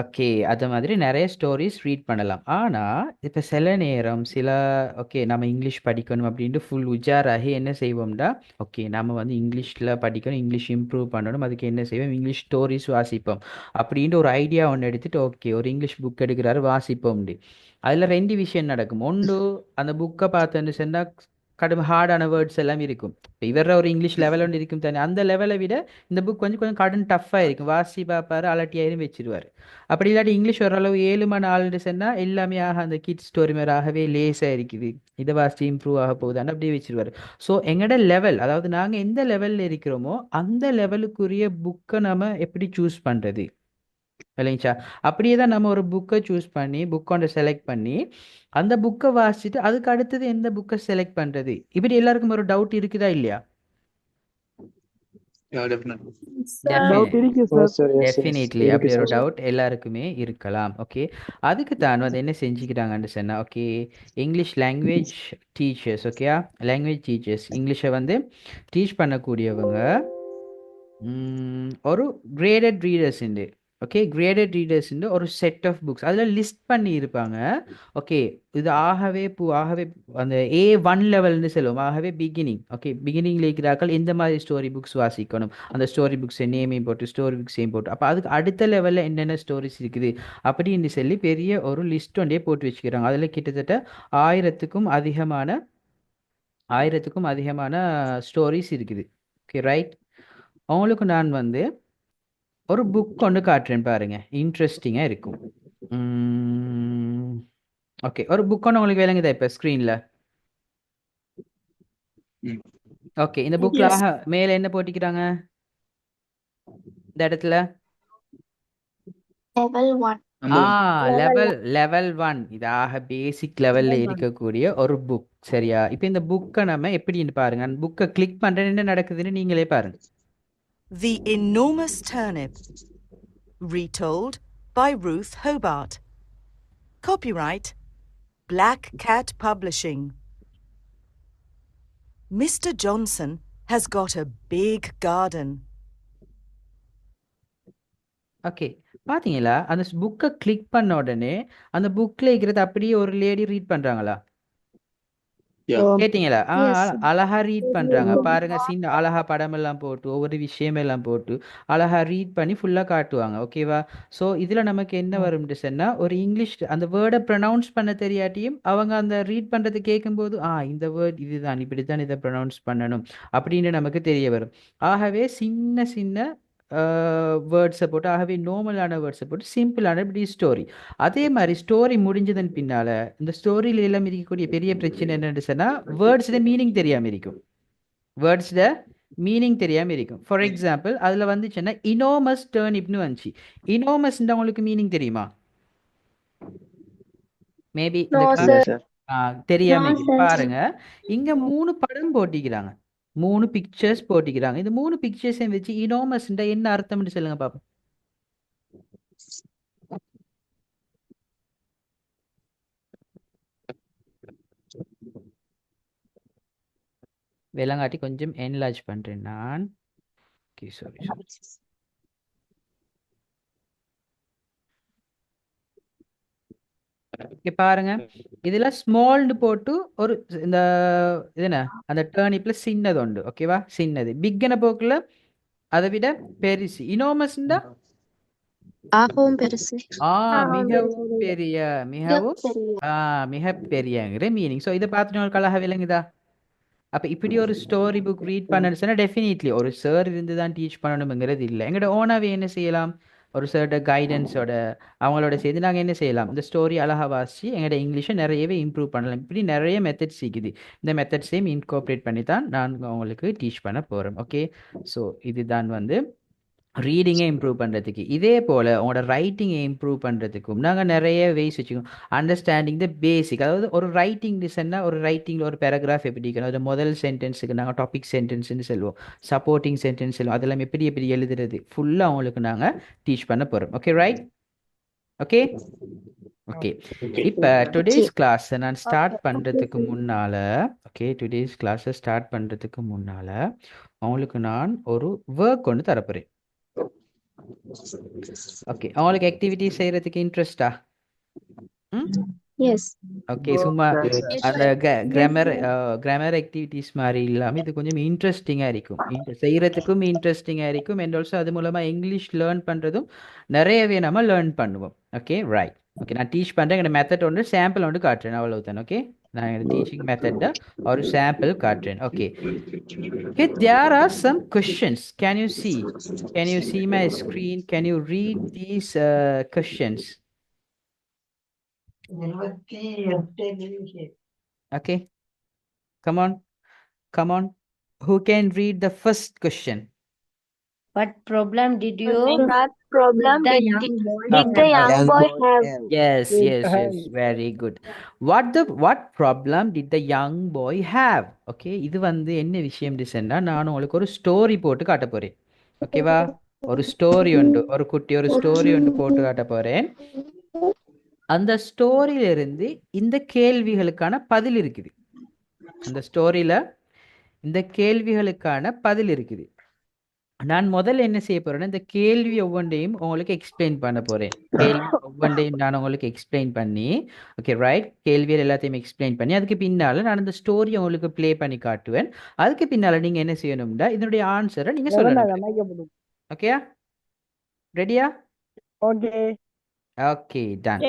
ஓகே, அது மாதிரி நிறைய ஸ்டோரிஸ் ரீட் பண்ணலாம். ஆனால் இப்போ சில நேரம் ஓகே நம்ம இங்கிலீஷ் படிக்கணும் அப்படின்ட்டு ஃபுல் உஜாராகி என்ன செய்வோம்டா, ஓகே நம்ம வந்து இங்கிலீஷில் படிக்கணும், இங்கிலீஷ் இம்ப்ரூவ் பண்ணணும், அதுக்கு என்ன செய்வோம், இங்கிலீஷ் ஸ்டோரிஸ் வாசிப்போம் அப்படின்ட்டு ஒரு ஐடியா ஒன்று எடுத்துகிட்டு ஓகே ஒரு இங்கிலீஷ் புக் எடுக்கிறாரு வாசிப்போம்டி. அதில் 2 விஷயம் நடக்கும். ஒன்று, அந்த புக்கை பார்த்துன்னு சொன்னால் கடும் ஹார்டான வேர்ட்ஸ் எல்லாம் இருக்கும். இப்போ இவர ஒரு இங்கிலீஷ் லெவல் ஒன்று இருக்கும் தானே, அந்த லெவலை விட இந்த புக் கொஞ்சம் கடும் டஃப்பாக இருக்கும். வாசி பார்ப்பாரு, அலட்டியாயிரும் வச்சிருவார். அப்படி இல்லாட்டி இங்கிலீஷ் ஓரளவு 7 மணி 4 சொன்னால் எல்லாமே அந்த கிட்ஸ் ஸ்டோரி மாதிரி ஆகவே லேஸாக இருக்குது, இதை வாசி இம்ப்ரூவ் ஆக போகுதான்னு அப்படியே வச்சிருவார். ஸோ எங்களோட லெவல், அதாவது நாங்கள் எந்த லெவலில் இருக்கிறோமோ அந்த லெவலுக்குரிய புக்கை நம்ம எப்படி சூஸ் பண்ணுறது இல்லைங்கச்சா? அப்படியே தான் நம்ம ஒரு புக்கை சூஸ் பண்ணி புக்கை செலக்ட் பண்ணி அந்த புக்கை வாசிச்சுட்டு அதுக்கு அடுத்தது எந்த புக்கை செலக்ட் பண்ணுறது, இப்படி எல்லாருக்கும் ஒரு டவுட் இருக்குதா இல்லையா? doubt இருக்கு sir. டெஃபினெட்லி அப்படி ஒரு டவுட் எல்லாருக்குமே இருக்கலாம். ஓகே, அதுக்கு தான் வந்து என்ன செஞ்சுக்கிறாங்கன்னு சொன்னா, okay English language teachers, okay language teachers இங்கிலீஷை வந்து டீச் பண்ணக்கூடியவங்க ஒரு கிரேடட் ரீடர்ஸ் உண்டு. ஓகே, கிரேடட் ரீடர்ஸ் ஒரு செட் ஆஃப் புக்ஸ் அதில் லிஸ்ட் பண்ணி இருப்பாங்க. ஓகே, இது ஆகவே அந்த A1 லெவல்னு சொல்லுவோம், ஆகவே பிகினிங். ஓகே, பிகினிங்கில் இருக்கிறார்கள் எந்த மாதிரி ஸ்டோரி புக்ஸ் வாசிக்கணும், அந்த ஸ்டோரி புக்ஸை நேமையும் போட்டு ஸ்டோரி புக்ஸையும் போட்டு அப்போ அதுக்கு அடுத்த லெவலில் என்னென்ன ஸ்டோரிஸ் இருக்குது அப்படின்னு சொல்லி பெரிய ஒரு லிஸ்ட் ஒன்றே போட்டு வச்சுக்கிறாங்க. அதில் கிட்டத்தட்ட 1000க்கும் அதிகமான ஸ்டோரிஸ் இருக்குது. ஓகே ரைட், அவங்களுக்கு நான் வந்து ஒரு புக் கொண்டு காட்டுறேன் பாருங்க, இன்ட்ரெஸ்டிங்காக இருக்கும். ஓகே, ஒரு புக் ஒன்று உங்களுக்கு விளங்குதா இப்போ ஸ்க்ரீனில்? ஓகே, இந்த புக்கில் மேலே என்ன போட்டிக்கிறாங்க இந்த இடத்துல? Level 1. லெவல் 1. இதாக பேசிக் லெவல்ல இருக்கக்கூடிய ஒரு புக். சரியா? இப்போ இந்த புக்கை நம்ம எப்படின்னு பாருங்க, அந்த புக்கை கிளிக் பண்ணுறேன் என்ன நடக்குதுன்னு நீங்களே பாருங்க. The Enormous Turnip. Retold by Ruth Hobart. Copyright Black Cat Publishing. Mr. Johnson has got a big garden. Okay, பார்த்தீங்களா? அந்த புக்கை கிளிக் பண்ண உடனே அந்த புக்கில் இருக்கிறது அப்படியே ஒரு லேடி ரீட் பண்ணுறாங்களா? Yeah. கேட்டீங்களா? Yes. அழகா ரீட் பண்றாங்க பாருங்க. சீன் அழகா படமெல்லாம் போட்டு ஒவ்வொரு விஷயமெல்லாம் போட்டு அழகா ரீட் பண்ணி ஃபுல்லா காட்டுவாங்க. ஓகேவா? ஸோ இதுல நமக்கு என்ன வரும்னு சொன்னா ஒரு இங்கிலீஷ் அந்த வேர்டை ப்ரொனவுன்ஸ் பண்ண தெரியாட்டியும் அவங்க அந்த ரீட் பண்றது கேட்கும்போது இந்த வேர்ட் இதுதான் இப்படித்தான் இதை ப்ரொனவுன்ஸ் பண்ணணும் அப்படின்னு நமக்கு தெரிய வரும். ஆகவே சின்ன சின்ன வேர்ட்ஸை போட்டு ஆகவே நார்மலான வேர்ட்ஸை போட்டு சிம்பிளான இப்படி ஸ்டோரி. அதே மாதிரி ஸ்டோரி முடிஞ்சதன் பின்னால இந்த ஸ்டோரியில எல்லாம் இருக்கக்கூடிய பெரிய பிரச்சனை என்னன்னு சொன்னா வேர்ட்ஸ்ட மீனிங் தெரியாம இருக்கும். வேர்ட்ஸ்ட மீனிங் தெரியாம இருக்கும். ஃபார் எக்ஸாம்பிள் அதுல வந்துச்சுன்னா இனோமஸ் டர்னிப்னு வந்துச்சு. இனோமஸ்ன்ற உங்களுக்கு மீனிங் தெரியுமா? மேபி இந்த No, class sir. sir. தெரியாம No, இருக்கு. sir. பாருங்க இங்க 3 படம் போட்டிக்கிறாங்க. 3 பிக்சர்ஸ் போட்டிக்கிறாங்க. இந்த 3 பிக்சர்ஸையும் வச்சு இனோமஸ்ன்ற என்ன அர்த்தம்னு சொல்லுங்க பாப்போம். வெள்ளங்காட்டி கொஞ்சம் என்லார்ஜ் பண்றேன் நான். Okay sorry. இங்க பாருங்க இதுல ஸ்மால்னு போட்டு ஒரு இந்த இது என்ன அந்த டர்னிப்ல சின்னது உண்டு. ஓகேவா? சின்னது பிக்ன போக்குல அதை விட பெருசு. இனோமஸ்ண்டா ஆகவும் பெருசு. மிகவும் பெரிய மிகவும் மிக பெரியங்கிற மீனிங். ஸோ இதை பார்த்துட்டு உங்களுக்கு அழகா விளங்குதா? அப்ப இப்படி ஒரு ஸ்டோரி புக் ரீட் பண்ணணும்னு சொன்னா டெஃபினெட்லி ஒரு சார் இருந்து தான் டீச் பண்ணணுங்கிறது இல்லை. எங்களோட ஓனாவே என்ன செய்யலாம்? ஒரு சார்ட கைடன்ஸோட அவங்களோட சேர்ந்து நாங்கள் என்ன செய்யலாம்? இந்த ஸ்டோரி அழகா வாசிச்சு எங்களோட இங்கிலீஷை நிறையவே இம்ப்ரூவ் பண்ணலாம். இப்படி நிறைய மெத்தட்ஸ் இருக்குது. இந்த மெத்தட்ஸையும் இன்கார்பரேட் பண்ணி தான் நான் உங்களுக்கு டீச் பண்ண போகிறேன். ஓகே, ஸோ இதுதான் வந்து ரீடிங்கை இம்ப்ரூவ் பண்ணுறதுக்கு. இதே போல் உங்களோட ரைட்டிங்கை இம்ப்ரூவ் பண்ணுறதுக்கும் நாங்கள் நிறைய வேஸ் வச்சுக்கோம். அண்டர்ஸ்டாண்டிங் த பேசிக், அதாவது ஒரு ரைட்டிங் டிசைன்னா ஒரு ரைட்டிங்கில் ஒரு பேராகிராஃப் எப்படி இருக்கணும், அது முதல் சென்டென்ஸுக்கு நாங்கள் டாபிக் சென்டென்ஸ்னு சொல்லுவோம், சப்போர்ட்டிங் சென்டென்ஸ் சொல்லுவோம். அதெல்லாம் எப்படி எப்படி எழுதுறது ஃபுல்லாக அவங்களுக்கு நாங்கள் டீச் பண்ண போகிறோம். Okay, right? Okay okay. இப்போ டுடேஸ் கிளாஸை நான் ஸ்டார்ட் பண்ணுறதுக்கு முன்னால் டுடேஸ் கிளாஸை ஸ்டார்ட் பண்ணுறதுக்கு முன்னால் அவங்களுக்கு நான் ஒரு ஒர்க் ஒன்று தரப்போகிறேன். ஓகே, அவங்களுக்கு ஆக்டிவிட்டி செய்யறதுக்கு இன்ட்ரெஸ்டா? எஸ். ஓகே, சும்மா அந்த கிராமர் ஆக்டிவிட்டிஸ் மாதிரி இல்லாமல் இது கொஞ்சம் இன்ட்ரெஸ்டிங்காக இருக்கும். செய்யறதுக்கும் இன்ட்ரெஸ்டிங்காக இருக்கும். அண்ட் ஆல்சோ அது மூலமாக இங்கிலீஷ் லேர்ன் பண்ணுறதும் நிறையவே நம்ம லேர்ன் பண்ணுவோம். Okay, right. ஓகே, நான் டீச் பண்ணுறேன். என்னோட மெத்தட் ஒன்று சாம்பிள் ஒன்று காட்டுறேன், அவ்வளவுதான். ஓகே, நான் என்னோட டீச்சிங் மெத்தட ஒரு சாம்பிள் காட்டுறேன். Okay, there are some questions. Can you see my screen? Can you read these questions? Okay, come on. Who can read the first question? What problem did you? What problem did the young boy have? Yes, very good. What problem did the young boy have? Okay, இது வந்து என்ன விஷயம் டிசைன்னா நான் உங்களுக்கு ஒரு story போட்டு காட்ட போறேன். ஓகேவா? ஒரு ஸ்டோரி உண்டு, ஒரு குட்டி ஒரு ஸ்டோரி உண்டு போட்டு காட்ட போறேன். அந்த ஸ்டோரியில இருந்து இந்த கேள்விகளுக்கான பதில் இருக்குது. அந்த ஸ்டோரியில இந்த கேள்விகளுக்கான பதில் இருக்குது. நான் முதல்ல என்ன செய்ய போறேன்னா இந்த கேள்வி ஒவ்வொன்றையும் உங்களுக்கு எக்ஸ்பிளைன் பண்ண போறேன். கேள்வி ஒவ்வொன்றையும் நான் உங்களுக்கு எக்ஸ்பிளைன் பண்ணி, ஓகே ரைட், கேள்விகள் எல்லாத்தையும் எக்ஸ்பிளைன் பண்ணி அதுக்கு பின்னால நான் இந்த ஸ்டோரி உங்களுக்கு ப்ளே பண்ணி காட்டுவேன். அதுக்கு பின்னால நீங்க என்ன செய்யணும்னா இதனுடைய ஆன்சரை நீங்க சொல்லணும். ஓகேயா? ரெடியா? Okay, done.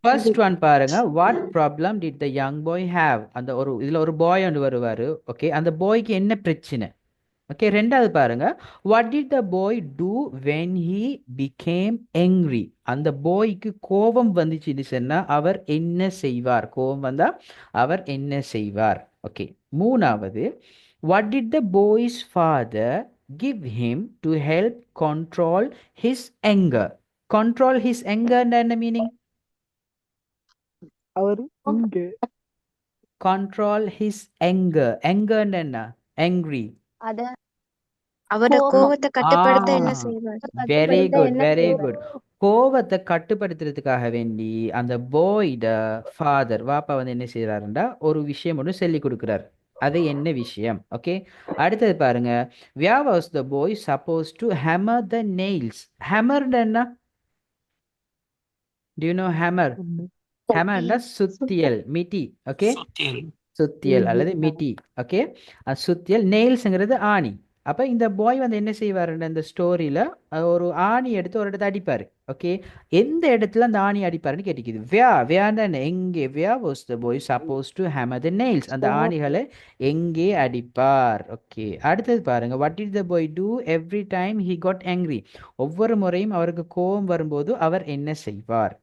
ஃபர்ஸ்ட் ஒன் பாருங்க. What problem did the young boy have? அந்த ஒரு இதுல ஒரு பாய் ஒன்று வருவாரு. ஓகே, அந்த பாய்க்கு என்ன பிரச்சனை? ஓகே, ரெண்டாவது பாருங்க. What did the boy do when he became angry? அந்த பாய்க்கு கோபம் வந்துச்சுன்னு சொன்னா அவர் என்ன செய்வார்? கோபம் வந்தா அவர் என்ன செய்வார்? ஓகே, மூணாவது, what did the boys father give him to help control his anger? Control his anger என்ன meaning? Control his anger. anger என்ன? angry. அவரோட கோவத்தை கட்டுப்படுத்த என்ன செய்வார்? Very good. கோவத்தை கட்டுப்படுத்துறதுக்காக வேண்டி அந்த பாய்ட ஃபாதர் வாப்பா வந்து என்ன செய்யறாருண்டா ஒரு விஷயம் ஒன்று சொல்லி கொடுக்குறாரு. அது என்ன விஷயம்? ஓகே, அடுத்தது பாருங்க. where was the boy supposed to hammer the nails? hammer என்ன? do you know hammer? hammer சுத்தியல், மிட்டி. ஓகே, சுத்தியல் அல்லது மிட்டி. ஓகே, சுத்தியல். நெயில்ஸுங்கிறது ஆணி. அப்போ இந்த பாய் வந்து என்ன செய்வாருன்ற இந்த ஸ்டோரியில் ஒரு ஆணி எடுத்து ஒரு இடத்த அடிப்பார். ஓகே, எந்த இடத்துல அந்த ஆணி அடிப்பாருன்னு கேட்டிக்குது. வேர்னா என்ன, எங்கே. Where was the boy supposed to hammer the nails, அந்த ஆணிகளை எங்கே அடிப்பார். ஓகே, அடுத்தது பாருங்க. What did the boy do every time he got angry, ஒவ்வொரு முறையும் அவருக்கு கோபம் வரும்போது அவர் என்ன செய்வார்.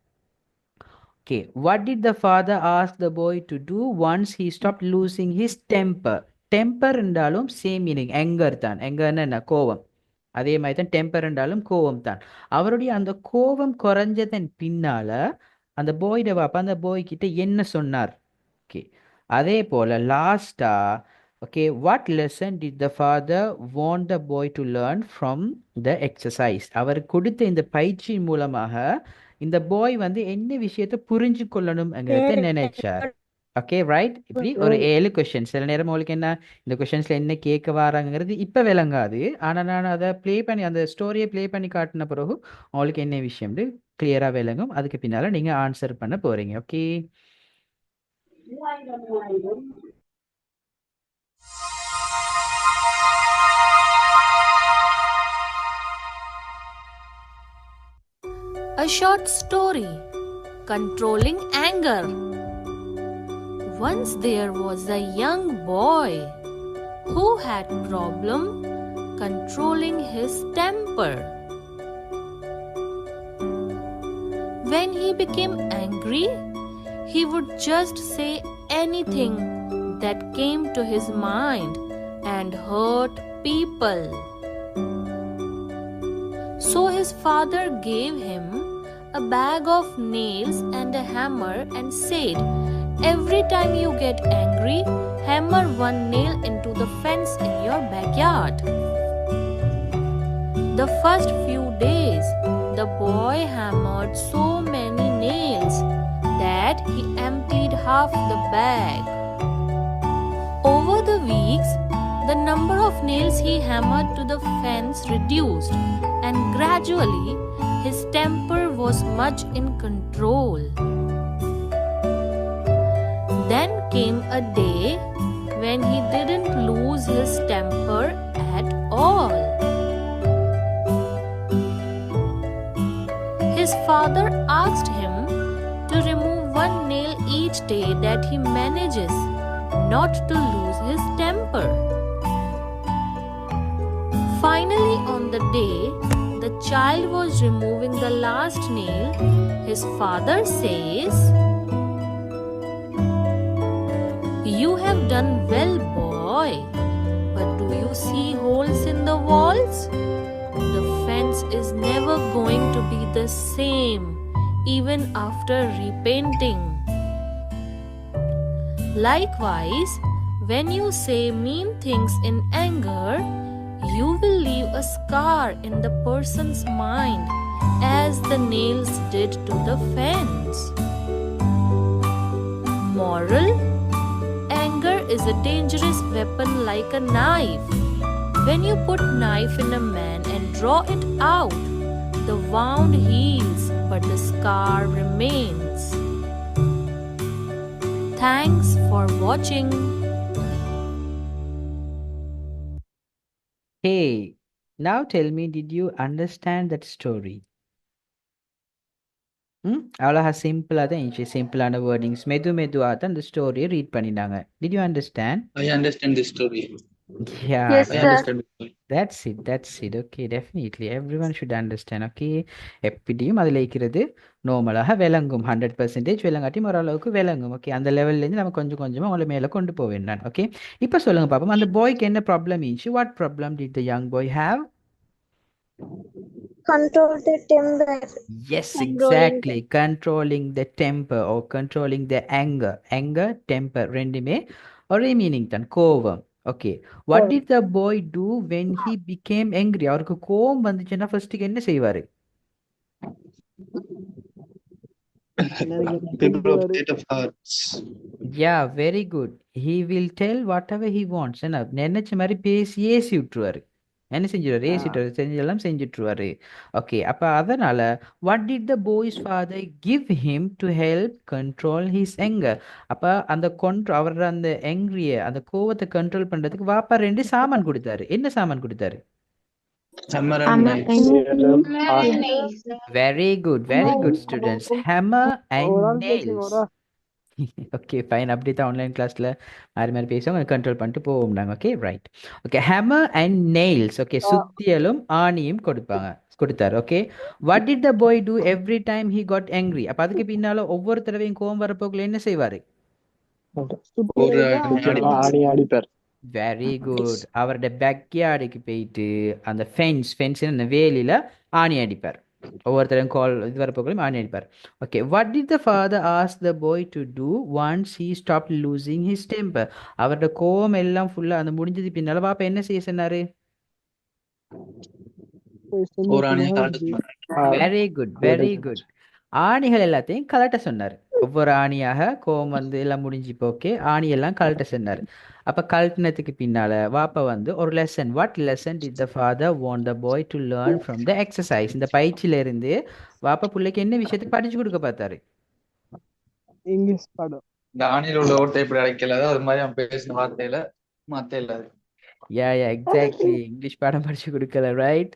Okay, what did the father ask the boy to do once he stopped losing his temper? Temper என்றாலும் சேம் மீனிங், anger தான். angerன்னா என்ன, கோபம். அதே மாதிரி தான் டெம்பர் என்றாலும் கோபம் தான். அவருடைய அந்த கோபம் குறைஞ்சதன் பின்னால அந்த பாய்ட பாப்பா அந்த பாய் கிட்ட என்ன சொன்னார். ஓகே, அதே போல லாஸ்டா, okay, what lesson did the father want the boy to learn from the exercise, அவர் கொடுத்த இந்த பயிற்சி மூலமாக இந்த பாய் வந்து என்ன விஷயத்தை புரிஞ்சு கொள்ளணும்ங்கிறத நினைச்சார். Okay, right. இப்படி ஒரு 7 கொஸ்டின். சில நேரம் உங்களுக்கு என்ன, இந்த கொஸ்டின்ஸ்ல என்ன கேட்க வராங்கிறது இப்ப விளங்காது. ஆனா நான் அதை ப்ளே பண்ணி, அந்த ஸ்டோரியை ப்ளே பண்ணி காட்டின பிறகு உங்களுக்கு என்ன விஷயம் கிளியரா விளங்கும். அதுக்கு பின்னால நீங்க ஆன்சர் பண்ண போறீங்க. Okay, A short story, Controlling Anger. Once there was a young boy who had problem controlling his temper. When he became angry, he would just say anything that came to his mind and hurt people. So his father gave him a bag of nails and a hammer and said, every time you get angry, hammer one nail into the fence in your backyard. The first few days, the boy hammered so many nails that he emptied half the bag. Over the weeks, the number of nails he hammered to the fence reduced, and gradually his temper was much in control. Then came a day when he didn't lose his temper at all. His father asked him to remove one nail each day that he manages not to lose his temper. Finally, on the day the child was removing the last nail, his father says, you have done well, boy, but do you see holes in the walls? The fence is never going to be the same even after repainting. Likewise, when you say mean things in anger, you will leave a scar in the person's mind as the nails did to the fence. Moral: anger is a dangerous weapon like a knife. When you put knife in a man and draw it out, the wound heals but the scar remains. Thanks for watching. Hey, now tell me, did you understand that story? அவ்வளோ சிம்பிளாக தான் இருந்துச்சு. சிம்பிளான wordings, மெதுவாக தான் இந்த ஸ்டோரியை read பண்ணினாங்க. Did you understand? I understand this story. Yeah, Yes, I sir. understand this story. that's it. Okay, definitely everyone should understand. Okay, எப்படியும் அதில் இருக்கிறது நார்மலாக விளங்கும். 100% விளங்காட்டியும் ஓரளவுக்கு விளங்கும். ஓகே, அந்த லெவல்லேருந்து நம்ம கொஞ்சம் கொஞ்சமாக உங்களை மேலே கொண்டு போவேன் நான். ஓகே, இப்போ சொல்லுங்க பாப்போம், அந்த பாய்க்கு என்ன ப்ராப்ளம் இருந்துச்சு? What problem did the young boy have? Control the temper. Yes, Controlling exactly. Controlling the temper or controlling the anger. Anger, temper, ரெண்டுமே ஒரே மீனிங் தான், கோபம். Okay, what did the boy do when he became angry? அவருக்கு கோபம் வந்துச்சுன்னா ஃபர்ஸ்ட்டுக்கு என்ன செய்வாரு? People of state of hearts. Yeah, very good. He will tell whatever he wants. என்ன நினைச்ச மாதிரி பேசி ஏசி விட்டுருவாரு. என்ன செஞ்சிருவாரு? ஏசிட்டு செஞ்செல்லாம் செஞ்சுட்டுருவாரு. ஓகே, அப்ப அதனால what did the boys father give him to help control his anger? அப்ப அந்த அவரோட அந்த அந்த கோவத்தை கண்ட்ரோல் பண்றதுக்கு வாப்பா 2 சாமான் கொடுத்தாரு. என்ன சாமான் கொடுத்தாரு? Hammer and nails. Very good students. Hammer and nails. Okay fine. அப்படி தான் ஆன்லைன் கிளாஸில் மாறி பேசுவோம், கண்ட்ரோல் பண்ணிட்டு போவோம் நாங்கள். Okay right. Okay, hammer and nails. Okay, சுத்தியலும் ஆணியும் கொடுத்தாரு. Okay, what did the boy do every time he got angry? அப்போ அதுக்கு பின்னால ஒவ்வொரு தடவையும் கோவம் வரப்போக்குள்ள என்ன செய்வாரு? ஆடி அடிப்பார். Very good. அவருடைய பேக்யார்டுக்கு போயிட்டு அந்த ஃபென்ஸ் வேலியில ஆணி அடிப்பார். ஒவ்வொருத்தரும் இது வரப்போக்களையும் ஆணி அடிப்பார். Okay, what did the father ask the boy to do once he stop losing his temper? அவரோட கோவம் எல்லாம் ஃபுல்லா அந்த முடிஞ்சது பின்னால பாப்பா என்ன செய்ய சொன்னாரு? Very good. ஆணிகள் எல்லாத்தையும் கலட்ட சொன்னார். ஒவ்வொரு ஆணியாக கோவம் வந்து எல்லாம் முடிஞ்சு போக்கே ஆணியெல்லாம் கலட்ட சொன்னார். அப்ப கழட்டினத்துக்கு பின்னால வாப்பா வந்து ஒரு lesson, what lesson did the father want the boy to learn from the exercise? இந்த பயிற்சியில இருந்து வாப்பா பிள்ளைக்கு என்ன விஷயத்துக்கு படிச்சு கொடுக்க பார்த்தாரு? இங்கிலீஷ் பாடம். இந்த ஆணியில் உள்ள ஓட்டை எப்படி அடைக்கல, அது மாதிரி அவன் பேசின வார்த்தையில மாத்த இல்லாது. Yeah exactly. இங்கிலீஷ் பாடம் படிச்சு கொடுக்கல, ரைட்?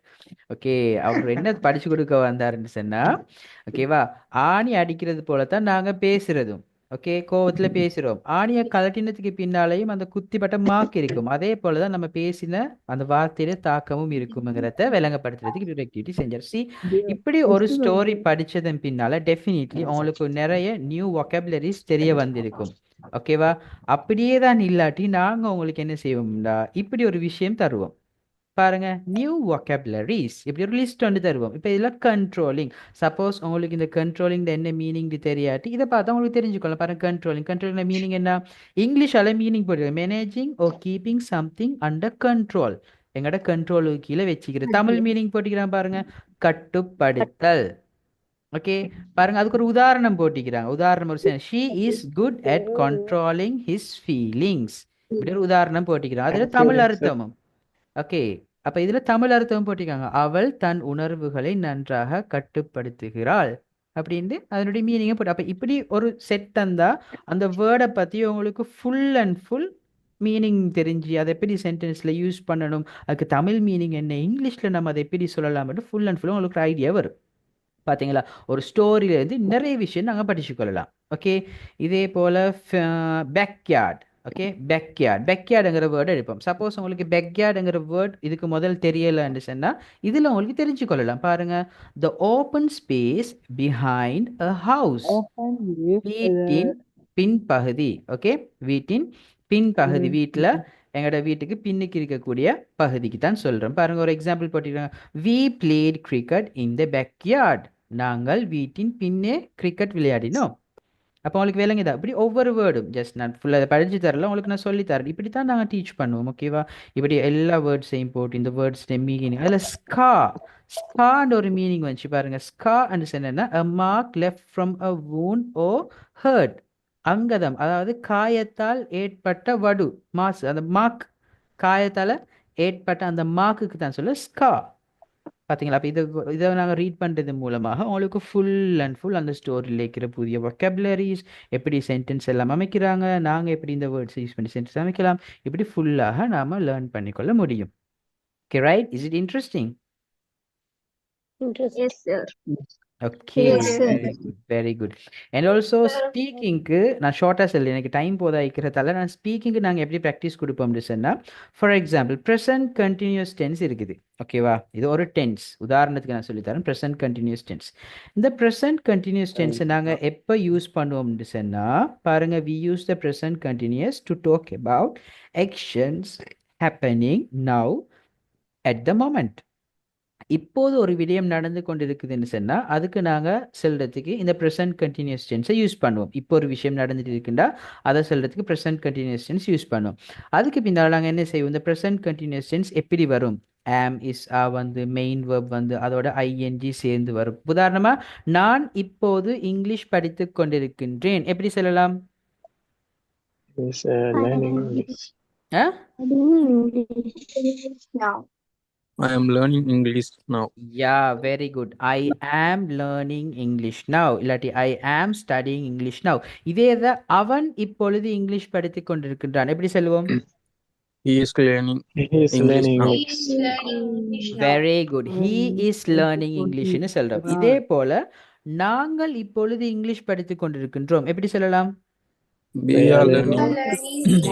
ஓகே, அவர் என்ன படிச்சு கொடுக்க வந்தாருன்னு சொன்னா, ஓகேவா, ஆணி அடிக்கிறது போலத்தான் நாங்க பேசுறதும். ஓகே, கோவத்துல பேசுறோம். ஆணியை கலட்டினத்துக்கு பின்னாலேயும் அந்த குத்திப்பட்ட மார்க் இருக்கும். அதே போலதான் நம்ம பேசின அந்த வார்த்தையில தாக்கமும் இருக்குங்கிறத விளங்கப்படுத்துறதுக்கு ஒரு ஆக்டிவிட்டி செஞ்சார். சி, இப்படி ஒரு ஸ்டோரி படிச்சதன் பின்னால டெஃபினிட்லி உங்களுக்கு நிறைய நியூ வொக்காபுலரிஸ் தெரிய வந்திருக்கும். ஓகேவா? அப்படியே தான் இல்லாட்டி நாங்க உங்களுக்கு என்ன செய்வோம்டா, இப்படி ஒரு விஷயம் தருவோம் பாருங்க, நியூ வொக்காபுலரிஸ். இப்படி ஒரு லிஸ்ட் வந்து தருவோம். இப்போ இதில் கண்ட்ரோலிங், சப்போஸ் உங்களுக்கு இந்த கண்ட்ரோலிங் என்ன மீனிங் தெரியாட்டி இதை பார்த்தா உங்களுக்கு தெரிஞ்சுக்கொள்ளலாம். பாருங்க, கண்ட்ரோலிங் மீனிங் என்ன? இங்கிலீஷால மீனிங் போட்டு மேனேஜிங் ஓ கீப்பிங் சம்திங் அண்டர் கண்ட்ரோல். எங்கட கண்ட்ரோலுக்கு கீழே வச்சுக்கிறது. தமிழ் மீனிங் போட்டிக்கிறான் பாருங்க, கட்டுப்படுத்தல். ஓகே, பாருங்க, அதுக்கு ஒரு உதாரணம் போட்டிக்கிறாங்க. உதாரணம் ஒரு she is good at controlling his feelings. இப்படி ஒரு உதாரணம் போட்டிக்கிறாங்க. அதுல தமிழ் அர்த்தமும். ஓகே, அப்ப இதுல தமிழ் அர்த்தம் போட்டிருக்காங்க, அவள் தன் உணர்வுகளை நன்றாக கட்டுப்படுத்துகிறாள் அப்படின்ட்டு அதனுடைய மீனிங்கை போட்டு. அப்ப இப்படி ஒரு செட் தந்தா அந்த வேர்டை பத்தி உங்களுக்கு ஃபுல் அண்ட் ஃபுல் மீனிங் தெரிஞ்சு அதை எப்படி சென்டென்ஸ்ல யூஸ் பண்ணணும், அதுக்கு தமிழ் மீனிங் என்ன, இங்கிலீஷ்ல நம்ம அதை எப்படி சொல்லலாம், ஃபுல் அண்ட் ஃபுல் உங்களுக்கு ஐடியா வரும். பார்த்தீங்களா? ஒரு ஸ்டோரியிலேருந்து நிறைய விஷயம் நாங்கள் படிச்சுக்கொள்ளலாம். ஓகே, இதே போல் பேக்யார்ட். ஓகே, பேக்யார்டுங்கிற வேர்டு எடுப்போம். சப்போஸ் உங்களுக்கு பேக்யார்டுங்கிற வேர்ட் இதுக்கு முதல் தெரியலைன்னு சொன்னால் இதில் உங்களுக்கு தெரிஞ்சுக்கொள்ளலாம். பாருங்க, the open space behind a house. வீட்டின் பின்பகுதி. ஓகே, வீட்டின் பின்பகுதி. வீட்டில் எங்களோட வீட்டுக்கு பின்னுக்கு இருக்கக்கூடிய பகுதிக்கு தான் சொல்கிறோம். பாருங்க, ஒரு எக்ஸாம்பிள் போட்டிருக்காங்க, we played cricket in the backyard. நாங்கள் வீட்டின் பின்னே கிரிக்கெட் விளையாடினோம். அப்போ உங்களுக்கு விளங்குதா? இப்படி ஒவ்வொரு வேர்டும் ஜஸ்ட் நான் ஃபுல்லாக படிச்சு தரல, உங்களுக்கு நான் சொல்லி தரேன். இப்படி தான் நாங்கள் டீச் பண்ணுவோம். ஓகேவா? இப்படி எல்லா வேர்ட்ஸையும் போட்டு இந்த வேர்ட்ஸ் மீனிங், அதில் ஸ்கான்னு ஒரு மீனிங் வந்துச்சு பாருங்க. ஸ்கா அண்ட் என்னன்னா a mark left from a wound or hurt. அங்கதம், அதாவது காயத்தால் ஏற்பட்ட வடு, மாசு. அந்த மார்க், காயத்தால் ஏற்பட்ட அந்த மார்க்குக்கு தான் சொல்ல ஸ்கா. பார்த்தீங்களா? அப்போ இதை நாங்கள் ரீட் பண்ணுறது மூலமாக உங்களுக்கு ஃபுல் அண்ட் ஃபுல் அந்த ஸ்டோரியில் இருக்கிற புதிய வொக்காபுலரிஸ், எப்படி சென்டென்ஸ் எல்லாம் அமைக்கிறாங்க, நாங்கள் எப்படி இந்த வேர்ட்ஸ் யூஸ் பண்ணி சென்டென்ஸ் அமைக்கலாம், இப்படி ஃபுல்லாக நாம் லேர்ன் பண்ணிக்கொள்ள முடியும். Okay, right? Is it interesting? Yes, sir. Okay, very good. And also ஸ்பீக்கிங்க்கு நான் ஷார்ட்டாக சொல்ல, எனக்கு டைம் போதாய்க்கிறதால நான் ஸ்பீக்கிங்க்கு நாங்கள் எப்படி ப்ராக்டிஸ் கொடுப்போம்னு சொன்னால், for example present continuous tense இருக்குது. ஓகேவா? இது ஒரு டென்ஸ். உதாரணத்துக்கு நான் சொல்லித்தரேன், ப்ரெசன்ட் கண்டினியூஸ் டென்ஸ். இந்த ப்ரெசன்ட் கண்டினியூஸ் டென்ஸை நாங்கள் எப்போ யூஸ் பண்ணுவோம்னு சொன்னால், பாருங்கள், we use the present continuous to talk about actions happening now at the moment. இப்போது ஒரு விடயம் நடந்து கொண்டிருக்குதுன்னு சொன்னால் அதுக்கு நாங்கள் சொல்கிறதுக்கு இந்த ப்ரெசன்ட் கண்டினியூஸ் டென்ஸை யூஸ் பண்ணுவோம். இப்போ ஒரு விஷயம் நடந்துட்டு இருக்குண்டா அதை சொல்கிறதுக்கு ப்ரெசன்ட் கண்டினியூஸ் டென்ஸ் யூஸ் பண்ணுவோம். அதுக்கு பின்னால் நாங்கள் என்ன செய்வோம், இந்த ப்ரெசன்ட் கண்டினியூஸ் டென்ஸ் எப்படி வரும், ஆம் இஸ் ஆ வந்து மெயின் வெர்ப் வந்து அதோட ஐஎன்ஜி சேர்ந்து வரும். உதாரணமாக, நான் இப்போது இங்கிலீஷ் படித்து கொண்டிருக்கின்றேன், எப்படி சொல்லலாம்? I am learning English now. Yeah, very good. I am learning English now. இல்லாட்டி I am studying English now. இதே தான் அவன் இப்பொழுது இங்கிலீஷ் படித்துக் கொண்டிருக்கின்றான். எப்படி சொல்லுவோம்? He is learning He is English learning now. English. Very good. He is learning இங்கிலீஷ்னு சொல்றோம். இதே போல நாங்கள் இப்பொழுது இங்கிலீஷ் படித்துக் கொண்டிருக்கின்றோம். எப்படி சொல்லலாம்? We are learning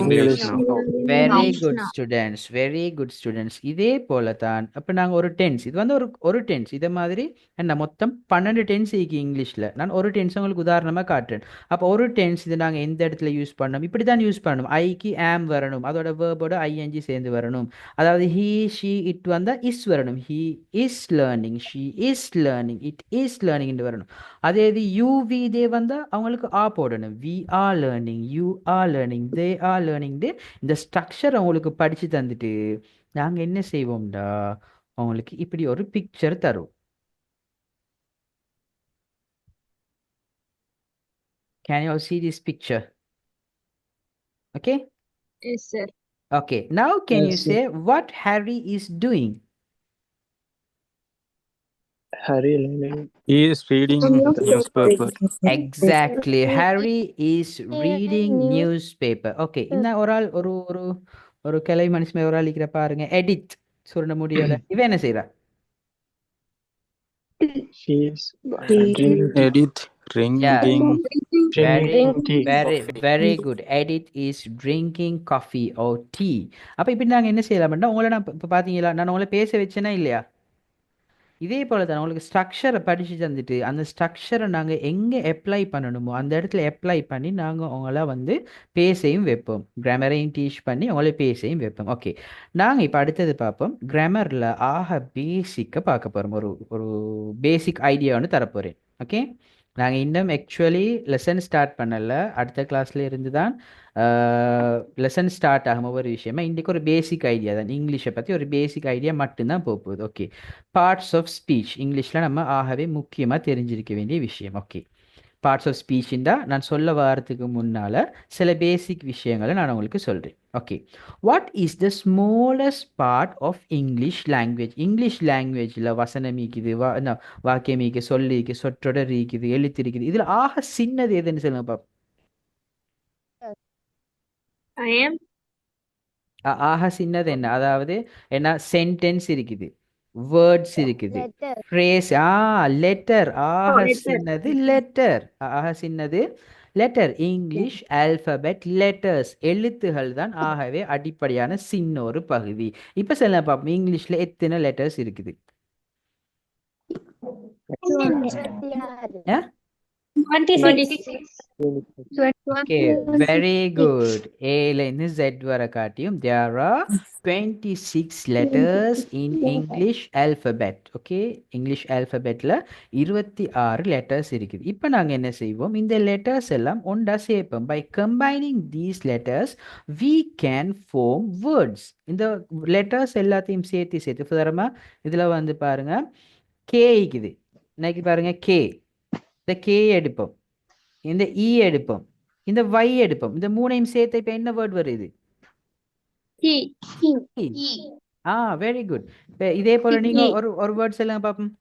English now. Very good students, very good students. இதே போல தான் அப்போ நாங்கள் ஒரு டென்ஸ், இது வந்து ஒரு டென்ஸ், இதே மாதிரி என்ன மொத்தம் 12 டென்ஸ் இருக்கு இங்கிலீஷில். நான் ஒரு டென்ஸ் உங்களுக்கு உதாரணமாக காட்டுறேன். அப்போ ஒரு டென்ஸ் இது நாங்கள் எந்த இடத்துல யூஸ் பண்ணணும், இப்படி தான் யூஸ் பண்ணணும். ஐக்கு ஆம் வரணும், அதோட வேர்போட ஐஎன்ஜி சேர்ந்து வரணும். அதாவது ஹீ ஷீ இட் வந்தால் இஸ் வரணும். He is learning, she is learning, it is லேர்னிங்னு வரணும். அதே இது யூவி இதே வந்தால் அவங்களுக்கு ஆ போடணும். We are learning, you are learning, they are learning. இந்த ஸ்ட்ரக்சர் அவங்களுக்கு படிச்சு தந்துட்டு நாங்க என்ன செய்வோம்டா, அவங்களுக்கு இப்படி ஒரு பிக்சர் தரும். Can you all see this picture? Okay? Yes, sir. Okay. Now can you Yes, sir. say what Harry is doing? Harry learning. He is reading the newspaper. Exactly. Harry is reading newspaper. Okay. இன்னும் ஒரு ஆள் ஒரு ஒரு ஒரு கிளை மனுஷன் ஒரு ஆள் இருக்கிற பாருங்க. எடிட் சுருண்ட முடியோட இவன் என்ன செய்யறா? She is drinking Edith drinking. Very good. Edith is drinking coffee or tea. அப்ப இப்படி நாங்க என்ன செய்யலாம்னா, உங்களை நான் இப்ப பாத்தீங்களா, நான் உங்களை பேச வச்சேனா இல்லையா? இதே போல தான் உங்களுக்கு ஸ்ட்ரக்சரை படிச்சு தந்துட்டு அந்த ஸ்ட்ரக்சரை நாங்கள் எங்கே அப்ளை பண்ணணுமோ அந்த இடத்துல அப்ளை பண்ணி நாங்கள் உங்களை வந்து பேசையும் வைப்போம். கிராமரையும் டீச் பண்ணி உங்களை பேசையும் வைப்போம். ஓகே, நாங்கள் இப்போ அடுத்தது பார்ப்போம். கிராமரில் ஆக பேசிக்காக பார்க்க போகிறோம். ஒரு பேசிக் ஐடியா ஒன்று தரப்போகிறேன். ஓகே, நாங்கள் இன்னும் ஆக்சுவலி லெசன் ஸ்டார்ட் பண்ணலை. அடுத்த கிளாஸ்ல இருந்து தான் லெசன் ஸ்டார்ட் ஆகும். ஒவ்வொரு விஷயமா இன்றைக்கு ஒரு பேசிக் ஐடியா தான், இங்கிலீஷை பற்றி ஒரு பேசிக் ஐடியா மட்டும்தான் போகுது. ஓகே, பார்ட்ஸ் ஆஃப் ஸ்பீச் இங்கிலீஷில் நம்ம ஆகவே முக்கியமாக தெரிஞ்சிருக்க வேண்டிய விஷயம். ஓகே, பார்ட்ஸ் ஆஃப் ஸ்பீச்சுண்டா நான் சொல்ல வாரத்துக்கு முன்னால் சில பேசிக் விஷயங்களை நான் உங்களுக்கு சொல்கிறேன். Okay, what is the smallest part of English language? English லாங்குவேஜில் வசனம் இருக்குது, வாக்கியம் இருக்குது, சொல்லி இருக்குது, சொற்றொடர் இருக்குது, எழுத்து இருக்குது. இதில் ஆக சின்னது எதுன்னு சொல்லுங்க பாப்போம். ஆக சின்னது என்ன? அதாவது என்ன? சென்டென்ஸ் இருக்குது, வேர்ட்ஸ் இருக்குது, ஃப்ரேஸ். லெட்டர். ஆக சின்னது லெட்டர். ஆக சின்னது லெட்டர். இங்கிலீஷ் ஆல்பபெட் லெட்டர்ஸ், எழுத்துகள் தான் ஆகவே அடிப்படையான சின்ன ஒரு பகுதி. இப்போ சொல்ல பார்ப்போம், இங்கிலீஷ்ல எத்தனை லெட்டர்ஸ் இருக்குது? 26. Okay, very good. A line Z வரை காட்டியும் there are 26 letters in English alphabet. Okay, English alphabetல 26 letters இருக்குது. இப்போ நாங்க என்ன செய்வோம், இந்த letters எல்லாம் ஒன்றா சேர்ப்போம். By combining these letters we can form words. இந்த letters எல்லாத்தையும் சேர்த்து உதாரணமா இதுல வந்து பாருங்க K இருக்குது. இன்னைக்கு பாருங்க K. இந்த K எடுப்போம், இந்த இ எடுப்போம், இந்த வை எடுப்போம். இந்த மூணையும் சேர்த்து இப்ப என்ன வேர்ட் வருது? Very good. இதே போல நீங்க ஒரு வேர்ட் சொல்லுங்க பாப்போம்.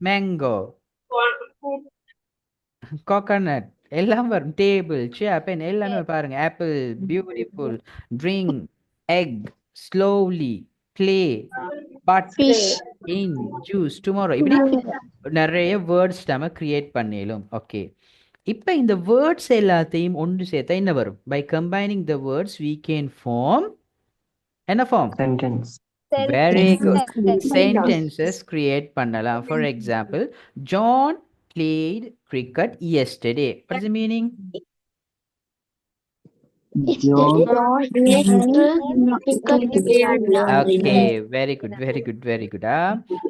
மேங்கோ, கோகனட் எல்லாம் வரும். டேபிள், சேர், பென் எல்லாமே பாருங்க. Apple, beautiful, drink, egg, slowly, play, but, in, juice, tomorrow. இப்படி நிறைய வேர்ட்ஸ் நம்ம கிரியேட் பண்ணிடலாம். ஓகே, இப்போ இந்த வேர்ட்ஸ் எல்லாத்தையும் ஒன்று சேர்த்தா என்ன வரும்? By combining the words we can form என்ன form? Sentence. Very good. Sentences create பண்ணலாம். For example, John played cricket yesterday. What is the meaning? Okay, very good, very good, very good.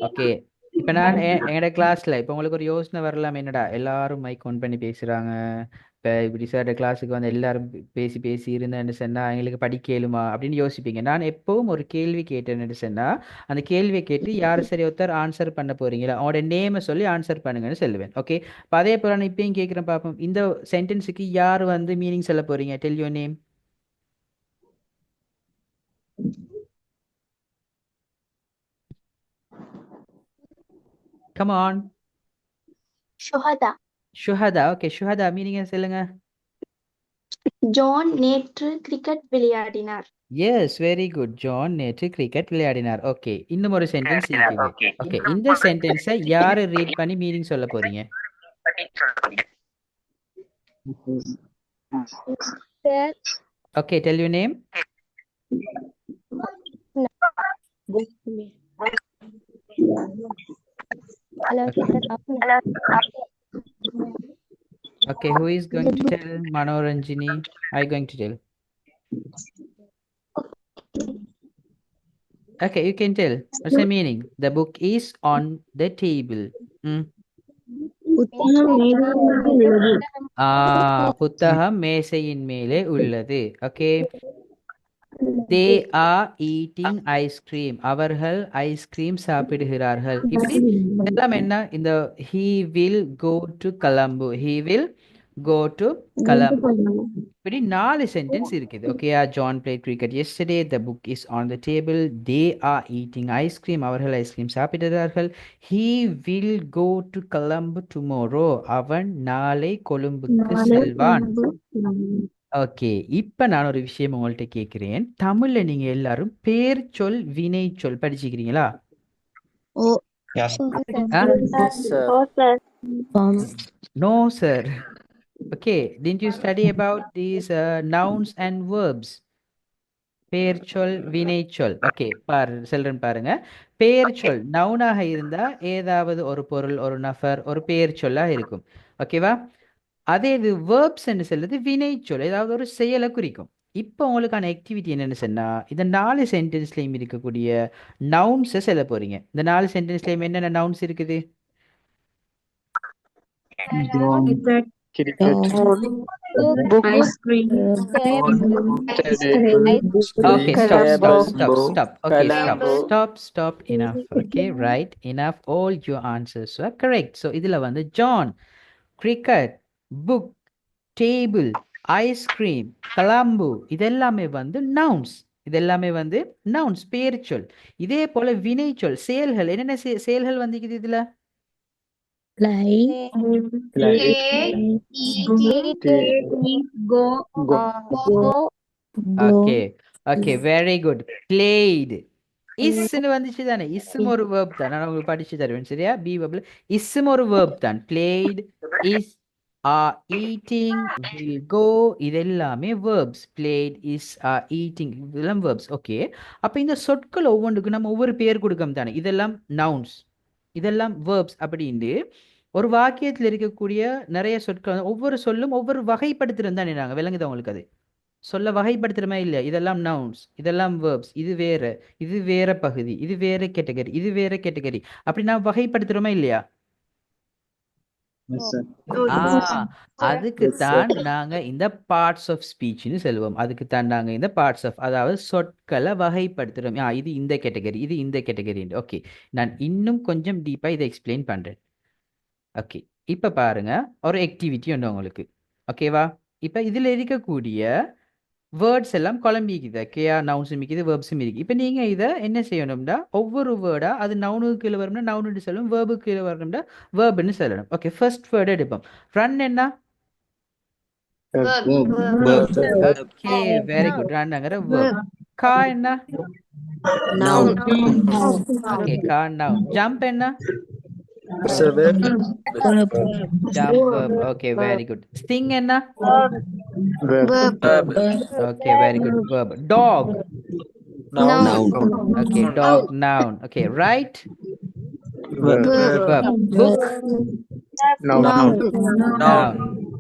Okay, இப்போ நான் எங்களோட கிளாஸ்ல இப்போ உங்களுக்கு ஒரு யோசனை வரலாம், என்னடா எல்லாரும் மைக் ஆன் பண்ணி பேசுறாங்க, இப்போ இப்படி சார் கிளாஸுக்கு வந்து எல்லாரும் பேசி இருந்தேன்னு சொன்னா எங்களுக்கு படிக்கலுமா அப்படின்னு யோசிப்பீங்க. நான் எப்பவும் ஒரு கேள்வி கேட்டேன்னு சொன்னா அந்த கேள்வியை கேட்டு யார் சரி ஒருத்தர் ஆன்சர் பண்ண போறீங்களா அவங்களோட நேமை சொல்லி ஆன்சர் பண்ணுங்கன்னு சொல்லுவேன். ஓகே, இப்போ அதே போல நான் இப்பயும் கேட்குறேன் பார்ப்போம். இந்த சென்டென்ஸுக்கு யார் வந்து மீனிங் சொல்ல போறீங்க? Tell your name. Come on. Shuhada. Shuhada. Okay, Shuhada meaning சொல்லுங்க. ஜான் நேற்று கிரிக்கெட் விளையாடினார். Yes, very good. John நேற்று கிரிக்கெட் விளையாடினார். ஓகே, இன்னும் ஒரு சென்டென்ஸ் இருக்குது. ஓகே, இந்த சென்டென்ஸை யாரு ரீட் பண்ணி மீனிங் சொல்ல போறீங்க? Okay, tell your name. Okay, who is going to tell? Manoranjini, are you going to tell? Okay, you can tell. What's the meaning? The book is on the table. புத்தகம் மேசையின் மேலே உள்ளது. Okay. They are eating ice cream. அவர்கள் ice cream சாப்பிடுகிறார்கள். இப்படி இதெல்லாம் என்ன? இந்த he will go to Colombo. He will go to Colombo. இப்படி 4 சென்டென்ஸ் இருக்குது. Okay, John played cricket yesterday. The book is on the table. They are eating ice cream. அவர்கள் ice cream சாப்பிடுகிறார்கள். He will go to Colombo tomorrow. அவன் நாளை கொழும்புக்கு செல்வான். Okay, இப்ப நான் ஒரு விஷயம் உங்கள்ட்ட கேட்கிறேன். தமிழ்ல நீங்க எல்லாரும் பேர் சொல் வினை சொல் படிச்சுக்கிறீங்களா? No sir. Okay, didn't you study about these nouns and verbs? பேர் சொல் வினை சொல். ஓகே, செல்றன் பாருங்க. பேர் சொல் நவுனாக இருந்தா ஏதாவது ஒரு பொருள், ஒரு நபர், ஒரு பேர் சொல்லா இருக்கும். ஓகேவா? அதே இது வேர்ப்ஸ் என்று சொல்றது வினை சொல், ஏதாவது ஒரு செயலை குறிக்கும். இப்போ உங்களுக்கான ஆக்டிவிட்டி என்னன்னு சொன்னா, இந்த 4 சென்டென்ஸ்லயும் இருக்கக்கூடிய நவுன்ஸை சொல்ல போறீங்க. இந்த 4 சென்டென்ஸ்லயும் என்னென்ன நவுன்ஸ் இருக்குது? Ice cream. Okay, stop. Enough. Okay, right, enough. All your answers were correct. So இதுல வந்து John, cricket, book, table, ice cream, Colombo இதெல்லாமே வந்து nouns. இதெல்லாமே வந்து nouns, பேர் சொல். இதே போல வினை சொல், செயல்கள். என்னென்ன செயல்கள் வந்துக்குது இதுல? Okay, very good. Played. இஸ்ன்னு வந்துச்சு தானே? இஸ்ஸும் ஒரு verb தான். நான் உங்களுக்கு படிச்சு தருவேன், சரியா? B verb. இஸ்ஸும் ஒரு verb தான். Played, is, are, eating, will go இதெல்லாமே verbs. Played, is, are, eating இதெல்லாம் verbs. ஓகே, அப்ப இந்த சொற்கள் ஒவ்வொன்றுக்கும் நம்ம ஒவ்வொரு பேர் கொடுக்கணும் தானே? இதெல்லாம் nouns, இதெல்லாம் verbs. அப்படின்னு ஒரு வாக்கியத்தில் இருக்கக்கூடிய நிறைய சொற்கள், ஒவ்வொரு சொல்லும் ஒவ்வொரு வகைப்படுத்துறது தானே? நாங்கள் விளங்குது உங்களுக்கு? அது சொல்ல வகைப்படுத்துறமே இல்லை. இதெல்லாம் நவுன்ஸ், இதெல்லாம் வேர்ப்ஸ், இது வேற பகுதி, இது வேற கேட்டகரி, இது வேற கேட்டகரி, அப்படி நான் வகைப்படுத்துறோமா இல்லையா? அதுக்குத்தான் நாங்க இந்த பார்ட்ஸ் ஆஃப் ஸ்பீச்னு சொல்லுவோம். அதுக்குத்தான் நாங்க இந்த பார்ட்ஸ் ஆஃப், அதாவது சொற்களை வகைப்படுத்துறோம். இது இந்த கேட்டகரி, இது இந்த கேட்டகரி. ஓகே, நான் இன்னும் கொஞ்சம் டீப்பா இதை எக்ஸ்பிளைன் பண்றேன். ஓகே, இப்ப பாருங்க, ஒரு ஆக்டிவிட்டி உண்டு உங்களுக்கு. ஓகேவா? இப்ப இதுல இருக்கக்கூடிய வேர்ட்ஸ் எல்லாம் குழம்பிக்குது. ஓகேயா? நவுன்ஸும் இருக்குது, வேர்ப்ஸும் இருக்கு. இப்போ நீங்க இதை என்ன செய்யணும்னா, ஒவ்வொரு வேர்டா அது நவுனுக்கு கீழே வரும்னா நவுன்னு சொல்லணும், வேர்புக்கு கீழே வரணும்னா வேர்ப்னு சொல்லணும். ஓகே, ஃபர்ஸ்ட் வேர்டு எடுப்போம். ரன் என்ன? Okay, very good. ரன்ங்கிற வேர்ப். கா என்ன? Noun. ஓகே, கா நவுன். ஜம்ப் என்ன? Jump verb. Okay, very good. Sting என்ன? Okay, very good. Verb. Dog. Noun. Okay, dog noun. Okay, right? Verb. Book. Noun.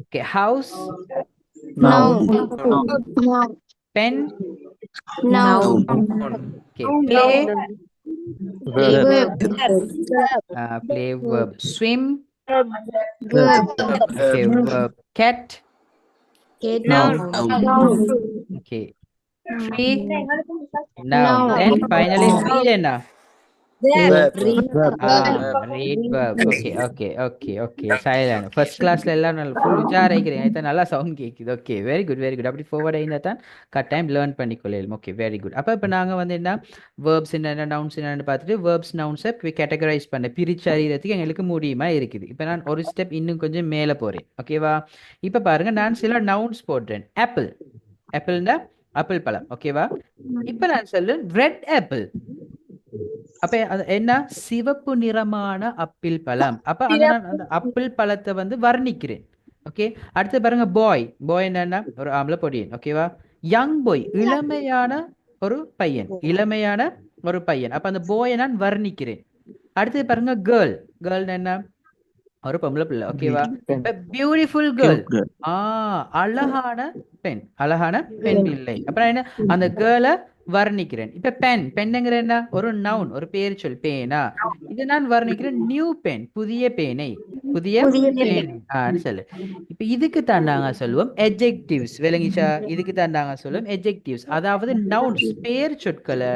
Okay, house. Noun. Pen. Noun. Okay, play. Verb. Play verb. Swim. Verb. Okay, verb. Cat. Noun. Okay. Tree. Noun. Then finally wheel என்ன? read verb. Okay. Silent. First classல எல்லாம் நல்ல full உஜாரைக்கிறீங்க. இது நல்லா sound கேக்குது. Okay very good அப்படி forward ஆயிருந்தா தான் கட்டாயம் லேர்ன் பண்ணிக்கொள்ளலாம். Okay very good. அப்ப இப்ப நாங்க வந்து என்ன verbs என்னென்ன nouns என்னன்னு பார்த்துட்டு verbs nouns-அ கேட்டகரைஸ் பண்ண பிரிச்சு அறியறதுக்கு எங்களுக்கு முடியுமா இருக்குது. இப்ப நான் ஒரு ஸ்டெப் இன்னும் கொஞ்சம் மேல போறேன். ஓகேவா? இப்ப பாருங்க நான் சில nouns போடுறேன். ஆப்பிள் ஆப்பிள்னா ஆப்பிள் பழம். ஓகேவா? இப்ப நான் சொல்றேன் ரெட் ஆப்பிள். அப்ப அது என்ன சிவப்பு நிறமான ஆப்பிள் பழம். அப்ப அந்த ஆப்பிள் பழத்தை வந்து வர்ணிக்கிறேன். ஓகே அடுத்து பாருங்க பாய் என்னன்னா ஒரு ஆம்பளை பொடியன். ஓகேவா? யங் பாய் இளமையான ஒரு பையன். அப்ப அந்த பாயை நான் வர்ணிக்கிறேன். அடுத்து பாருங்க கேர்ள் என்ன ஒரு பொம்பளை பிள்ளை. ஓகேவா? பியூட்டிஃபுல் கேர்ள் அழகான பெண் பிள்ளை. அப்புறம் என்ன அந்த கேர்ளை வர்ணிக்கிறேன். இப்ப பெண்ங்கிற என்ன ஒரு நவுன் ஒரு பேர் சொல் பேனா. இதை நான் வர்ணிக்கிறேன் நியூ பென் புதிய பேனை சொல்லு. இப்ப இதுக்கு தான் நாங்க சொல்லுவோம் எட்ஜெக்டிவ்ஸ். விளங்கிச்சா? இதுக்கு தான் நாங்க சொல்லுவோம் எட்ஜெக்டிவ்ஸ், அதாவது நவுன்ஸ் பேர் சொற்களை.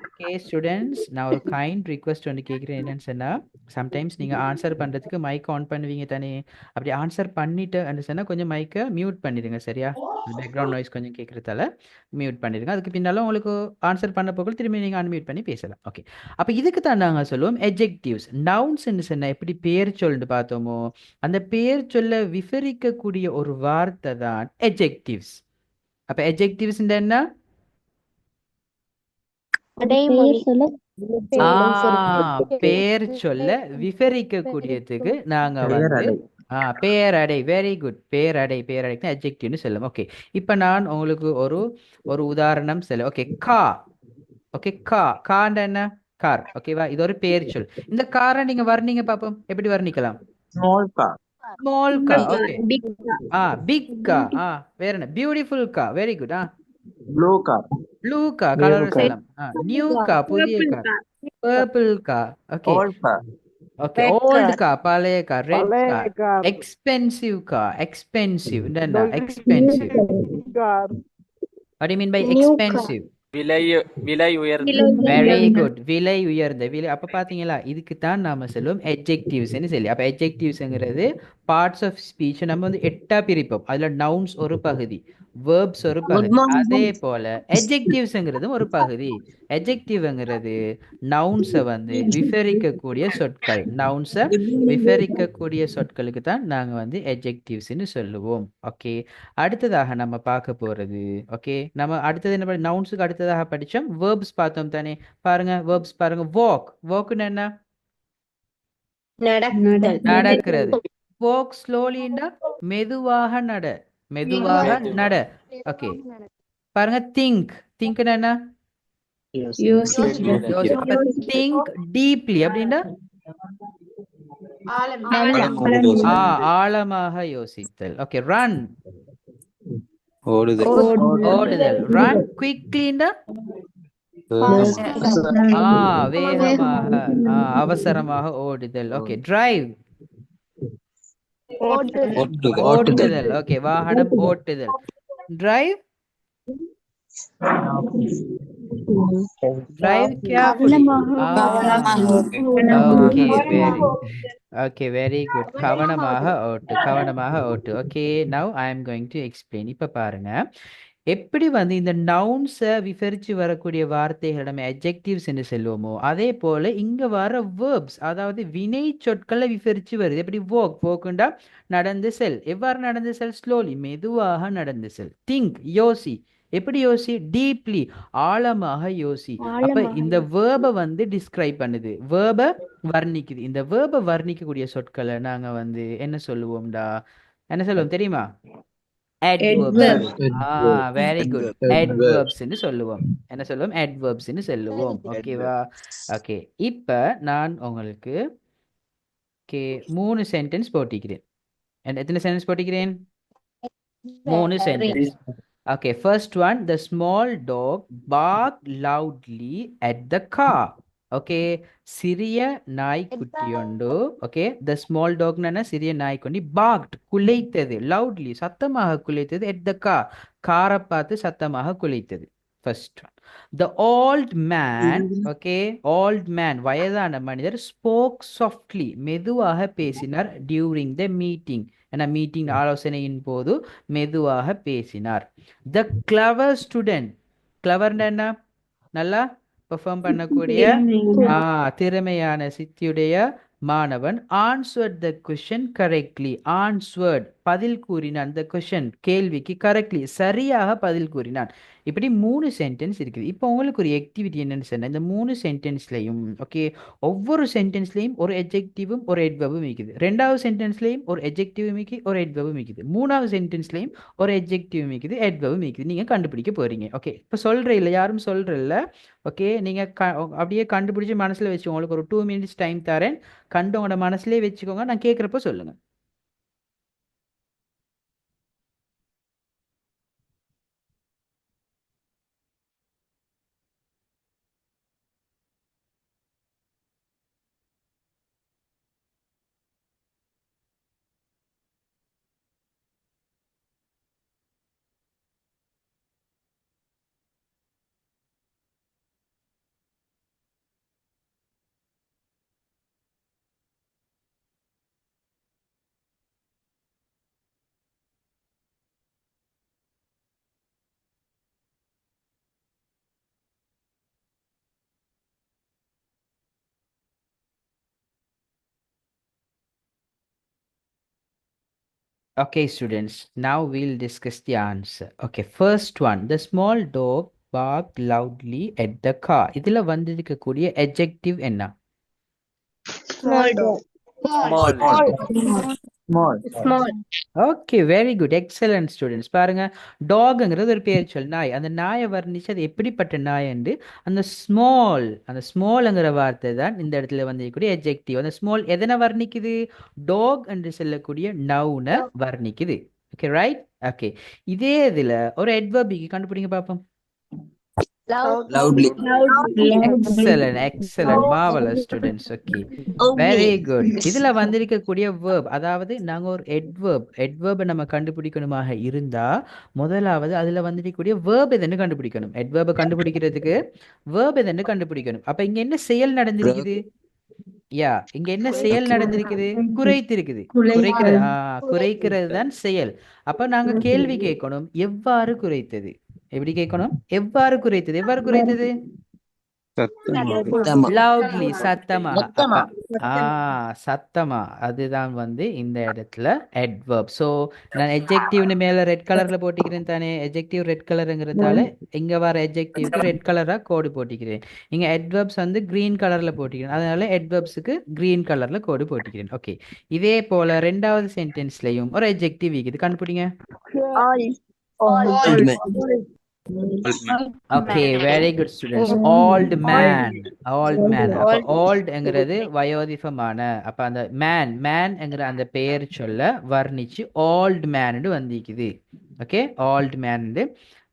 ஓகே ஸ்டூடெண்ட்ஸ், நான் ஒரு கைண்ட் ரிக்வெஸ்ட் ஒன்று கேட்குறேன். என்னன்னு சொன்னா சம்டைம்ஸ் நீங்க ஆன்சர் பண்றதுக்கு மைக் ஆன் பண்ணுவீங்க தானே? அப்படி ஆன்சர் பண்ணிட்டு சொன்னா கொஞ்சம் மைக்கை மியூட் பண்ணிடுங்க. சரியா? பேக்ரவுண்ட் நாய்ஸ் கொஞ்சம் கேட்கறதால மியூட் பண்ணிடுங்க. அதுக்கு பின்னாலும் உங்களுக்கு ஆன்சர் பண்ண போக திரும்பி நீங்க அன்மியூட் பண்ணி பேசலாம். ஓகே அப்ப இதுக்கு தான் நாங்க சொல்லுவோம் எட்ஜெக்டிவ்ஸ். நவுன்ஸ்ன்னு சொன்னா எப்படி பேர் சொல்லிட்டு பார்த்தோமோ அந்த பேர் சொல்ல விவரிக்கக்கூடிய ஒரு வார்த்தை தான் எட்ஜெக்டிவ்ஸ். அப்ப எட்ஜெக்டிவ்ஸ் என்ன? பேர் சொல்ல விவரிக்கக்கூடியதுக்கு நாங்க வந்து பேரடை. Very good. பேரடைக்கு அட்ஜெக்டிவ்னு சொல்லுவோம். ஓகே இப்ப நான் உங்களுக்கு ஒரு உதாரணம் சொல்ல. ஓகே காண்ட என்ன கார். ஓகேவா? இது ஒரு பேர் சொல். இந்த காரை நீங்க வர்ணிங்க பாப்போம். எப்படி வர்ணிக்கலாம்? Small car. Okay big car. வேற என்ன? Beautiful car. Very good. Blue car colour சொல்லலாம். நியூ கார் புதிய கார். Purple car. Okay old car பழைய கார். Red car. Expensive car. Expensive what do you mean by expensive? விலை உயர்ந்த. Very good. விலை உயர்ந்த. அப்ப பாத்தீங்களா இதுக்கு தான் நாம சொல்லுவோம் எட்ஜெக்டிவ்ஸ்னு சொல்லி. அப்ப எட்ஜெக்டிவ்ஸ்ங்கிறது பார்ட்ஸ் ஆஃப் ஸ்பீச் நம்ம வந்து 8ஆ பிரிப்போம். அதுல நவுன்ஸ் ஒரு பகுதி, வேர்ப்ஸ் ஒரு பகுதி, அதே போல எட்ஜெக்டிவ்ஸ்ங்கிறதும் ஒரு பகுதி. எட்ஜெக்டிவ்ங்கிறது நவுன்ஸை வந்து விவரிக்கக்கூடிய சொற்கள். சொற்களுக்கு தான் நாங்க வந்து எட்ஜெக்டிவ்ஸ்னு சொல்லுவோம். ஓகே அடுத்ததாக நம்ம பார்க்க போறது. ஓகே நம்ம அடுத்தது என்ன நவுன்ஸுக்கு அடுத்ததாக படிச்சோம் வேர்ப்ஸ் பார்த்தோம் தானே? பாருங்க வேர்ப்ஸ் பாருங்க. வாக்னு என்ன? நடக்கிறது. வாக் ஸ்லோலின்னா மெதுவாக நட. ஓகே பாருங்க திங்க்னா என்ன? திங்க் டீப்லி அப்படின்னா ஆழமாக யோசித்தல். ஓகே ரன் ஓடுதல். ரன் குவிக்லின்னா வேகமாக அவசரமாக ஓடுதல். ஓகே டிரைவ் ஓட்டுதல். ஓகே வாகனம் ஓட்டுதல். Drive carefully. Okay very good. கவனமாக ஓட்டு. Okay now I am going to explain. இப்ப பாருங்க எப்படி வந்து இந்த நவுன்ஸை விவரிச்சு வரக்கூடிய வார்த்தைகள் நம்ம அட்ஜெக்டிவ்ஸ் என்று சொல்லுவோமோ அதே போல இங்க வர வேர்ப்ஸ் அதாவது வினை சொற்களை விவரிச்சு வருது. எப்படி வோக்குண்டா நடந்து செல். எவ்வாறு நடந்து செல்? ஸ்லோலி மெதுவாக நடந்து செல். திங்க் யோசி. எப்படி யோசி? டீப்லி ஆழமாக யோசி. அப்ப இந்த வேர்பை வந்து டிஸ்கிரைப் பண்ணுது, வேர்பை வர்ணிக்குது. இந்த வேர்பை வர்ணிக்கக்கூடிய சொற்களை நாங்க வந்து என்ன சொல்லுவோம்டா? என்ன சொல்லுவோம் தெரியுமா? adverbs. Very good. adverbs ன்னு சொல்லுவோம். என்ன சொல்லுவோம்? adverbs ன்னு சொல்லுவோம். ஓகேவா? ஓகே இப்ப நான் உங்களுக்கு 3 சென்டென்ஸ் போட்டிக்கிறேன். எத்தனை சென்டென்ஸ் போட்டிக்கிறேன்? 3 sentence. Okay, first one, the small dog barked loudly at the car. Okay, சிறிய நாய்க்குட்டியொண்டு. ஓகே the small dog னா சிறிய நாய்க்குட்டி barked குலைத்தது loudly சத்தமாக குலைத்தது at the car காரை பார்த்து சத்தமாக குலைத்தது. First one. The old man, okay, old man, வயதான மனிதர் spoke softly, மெதுவாக பேசினார் during the meeting. ஏன்னா மீட்டிங் ஆலோசனையின் போது மெதுவாக பேசினார். The clever student, cleverன்னா என்ன? நல்லா பெர்ஃபார்ம் பண்ணக்கூடிய திறமையான சித்தியுடைய மாணவன் answered the question correctly. answered பதில் கூறினான். the question கேள்விக்கு correctly சரியாக பதில் கூறினான். இப்படி 3 சென்டென்ஸ் இருக்குது. இப்போ உங்களுக்கு ஒரு ஆக்டிவிட்டி என்னன்னு சொன்னா, இந்த 3 சென்டென்ஸ்லையும் ஓகே ஒவ்வொரு சென்டென்ஸ்லையும் ஒரு எட்ஜெக்டிவும் ஒரு எட்வர்பும் இருக்குது. 2வது சென்டென்ஸ்லையும் ஒரு எட்ஜெக்டிவும் இருக்குது, ஒரு எட்வர்பும் இருக்குது. 3வது சென்டென்ஸ்லையும் ஒரு எட்ஜெக்டிவும் இருக்குது, எட்வர்பும் இருக்குது. நீங்க கண்டுபிடிக்க போறீங்க. ஓகே இப்போ சொல்ற இல்லை, யாரும் சொல்ற இல்லை. ஓகே நீங்க அப்படியே கண்டுபிடிச்சு மனசுல வச்சு, உங்களுக்கு ஒரு 2 மினிட்ஸ் டைம் தரேன். கண்டு உங்களோட மனசுலயே வச்சுக்கோங்க, நான் கேட்குறப்ப சொல்லுங்க. Okay, students, now we'll discuss the answer. Okay, first one, the small dog barked loudly at the car. இதுல வந்திருக்கக்கூடிய adjective என்ன? Small dog. Small. Okay very good, excellent students. பாருங்க, டாக்ங்கிறது ஒரு பேர் சொல், நாய். அந்த நாயை வர்ணிச்சு அது எப்படிப்பட்ட நாய் என்று அந்த ஸ்மால்ங்கிற வார்த்தை தான் இந்த இடத்துல வந்திருக்கக்கூடிய எட்ஜெக்டிவ். அந்த ஸ்மால் எதனை வர்ணிக்குது? டாக் என்று சொல்லக்கூடிய நவுனை வர்ணிக்குது. Okay right. ஓகே இதே இதுல ஒரு எட்வர்பிக்கு கண்டுபிடிங்க பார்ப்போம். Loudly. Excellent, marvelous students. Okay, very good. இதுல வந்திருக்கக்கூடிய verb, அதாவது நாங்க ஒரு adverb நம்ம கண்டுபிடிக்கணுமாக இருந்தா முதலாவது அதுல வந்திருக்கக்கூடிய verb எதுன்னு கண்டுபிடிக்கணும். adverb கண்டுபிடிக்கிறதுக்கு verb எதுன்னு கண்டுபிடிக்கணும். அப்ப இங்க என்ன செயல் நடந்திருக்குது? இங்க என்ன செயல் நடந்திருக்குது? குறைத்திருக்குது. குறைக்கிறது தான் செயல். அப்ப நாங்க கேள்வி கேட்கணும், எவ்வாறு குறைத்தது? எப்படி கேட்கணும்? எவ்வாறு குறைத்தது? லவுட்லி, சத்தமாக. சத்தமா, அதுதான் இந்த இடத்துல adverb. சோ நான் adjectiveனு மேல ரெட் கலர்ல போட்டிக்கிறேன் தானே. adjective ரெட் கலர்ங்கிறதால இங்க வர adjectiveக்கு ரெட் கலரா கோடு போட்டிக்கிறேன். இங்க adverbs கிரீன் கலர்ல போட்டிக்கிறேன், அதனால adverbsக்கு கிரீன் கலர்ல கோடு போட்டிக்கிறேன். ஓகே இதே போல 2வது சென்டென்ஸ்லயும் ஒரு adjective இருக்குது, கண்டுபிடிங்க. Okay very good students. old man. அப்ப oldங்கிறது வயோதிபமான. அப்ப அந்த மேன்ங்கிற அந்த பெயர் சொல்ல வர்ணிச்சு old man வந்திருக்குது. ஓகே old man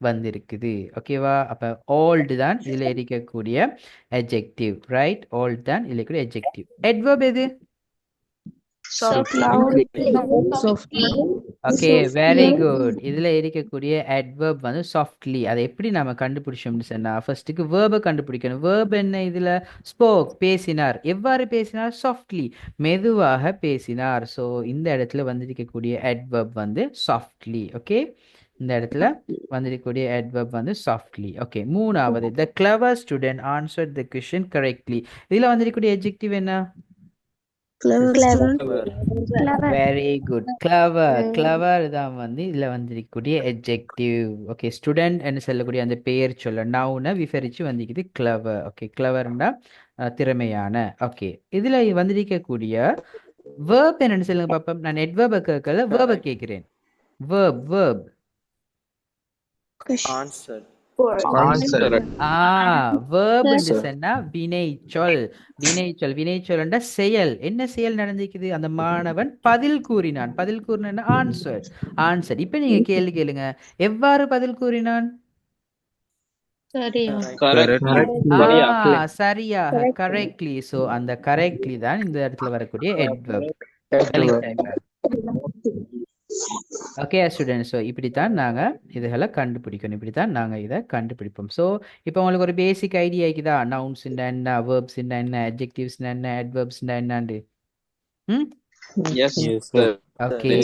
வந்திருக்குது. ஓகேவா? அப்ப old தான் இதுல இருக்கக்கூடிய adjective, ரைட்? old தான் இதுல இருக்கக்கூடிய adjective. adverb எது? Okay very good. இதுல இருக்கக்கூடிய adverb softly. அதை எப்படி நாம கண்டுபிடிச்சோம்னு சொன்னா, ஃபர்ஸ்ட்டுக்கு verb கண்டுபிடிக்கணும். verb என்ன? இதுல spoke, பேசினார். எவ்வாறு பேசினார்? softly, மெதுவாக பேசினார். ஸோ இந்த இடத்துல வந்திருக்கக்கூடிய adverb softly. ஓகே இந்த இடத்துல வந்திருக்கக்கூடிய adverb softly. ஓகே 3வது, the clever student answered the question correctly. இதுல வந்திருக்கக்கூடிய adjective என்ன? வெரி குட், கிளவர் தான் இதுல வந்திருக்கக்கூடிய adjective. ஓகே ஸ்டூடெண்ட் என்று சொல்லக்கூடிய அந்த பெயர் சொல்ல நவுனை விவரிச்சு வந்திருக்குது கிளவர். ஓகே கிளவர்னா திறமையான. ஓகே இதுல வந்திருக்கக்கூடிய verb என்னன்னு சொல்லுங்க பாப்போம். நான் adverb கேட்கல, verb கேட்கிறேன். verb verb என்று சொன்னா வினைச்சொல் செயல். என்ன செயல் நடந்திருக்குது? அந்த மாணவன் பதில் கூறினான். ஆன்சர். இப்ப நீங்க கேள்வி கேளுங்க, எவ்வாறு பதில் கூறினான்? சரியாக, கரெக்ட்லி. சோ அந்த கரெக்ட்லி தான் இந்த இடத்துல வரக்கூடிய adverb. ஓகே ஸ்டூடெண்ட்ஸ், ஸோ இப்படித்தான் நாங்கள் இதுகளை கண்டுபிடிக்கணும், இப்படித்தான் நாங்கள் இதை கண்டுபிடிப்போம். ஸோ இப்போ உங்களுக்கு ஒரு பேசிக் ஐடியா இருக்குதா, நவுன்ஸ் என்ன, வேர்ப்ஸ் என்ன, அட்ஜெக்டிவ்ஸ் என்ன, அட்வர்ப்ஸ் என்னண்டு? ம் Yes, sir. ஓகே.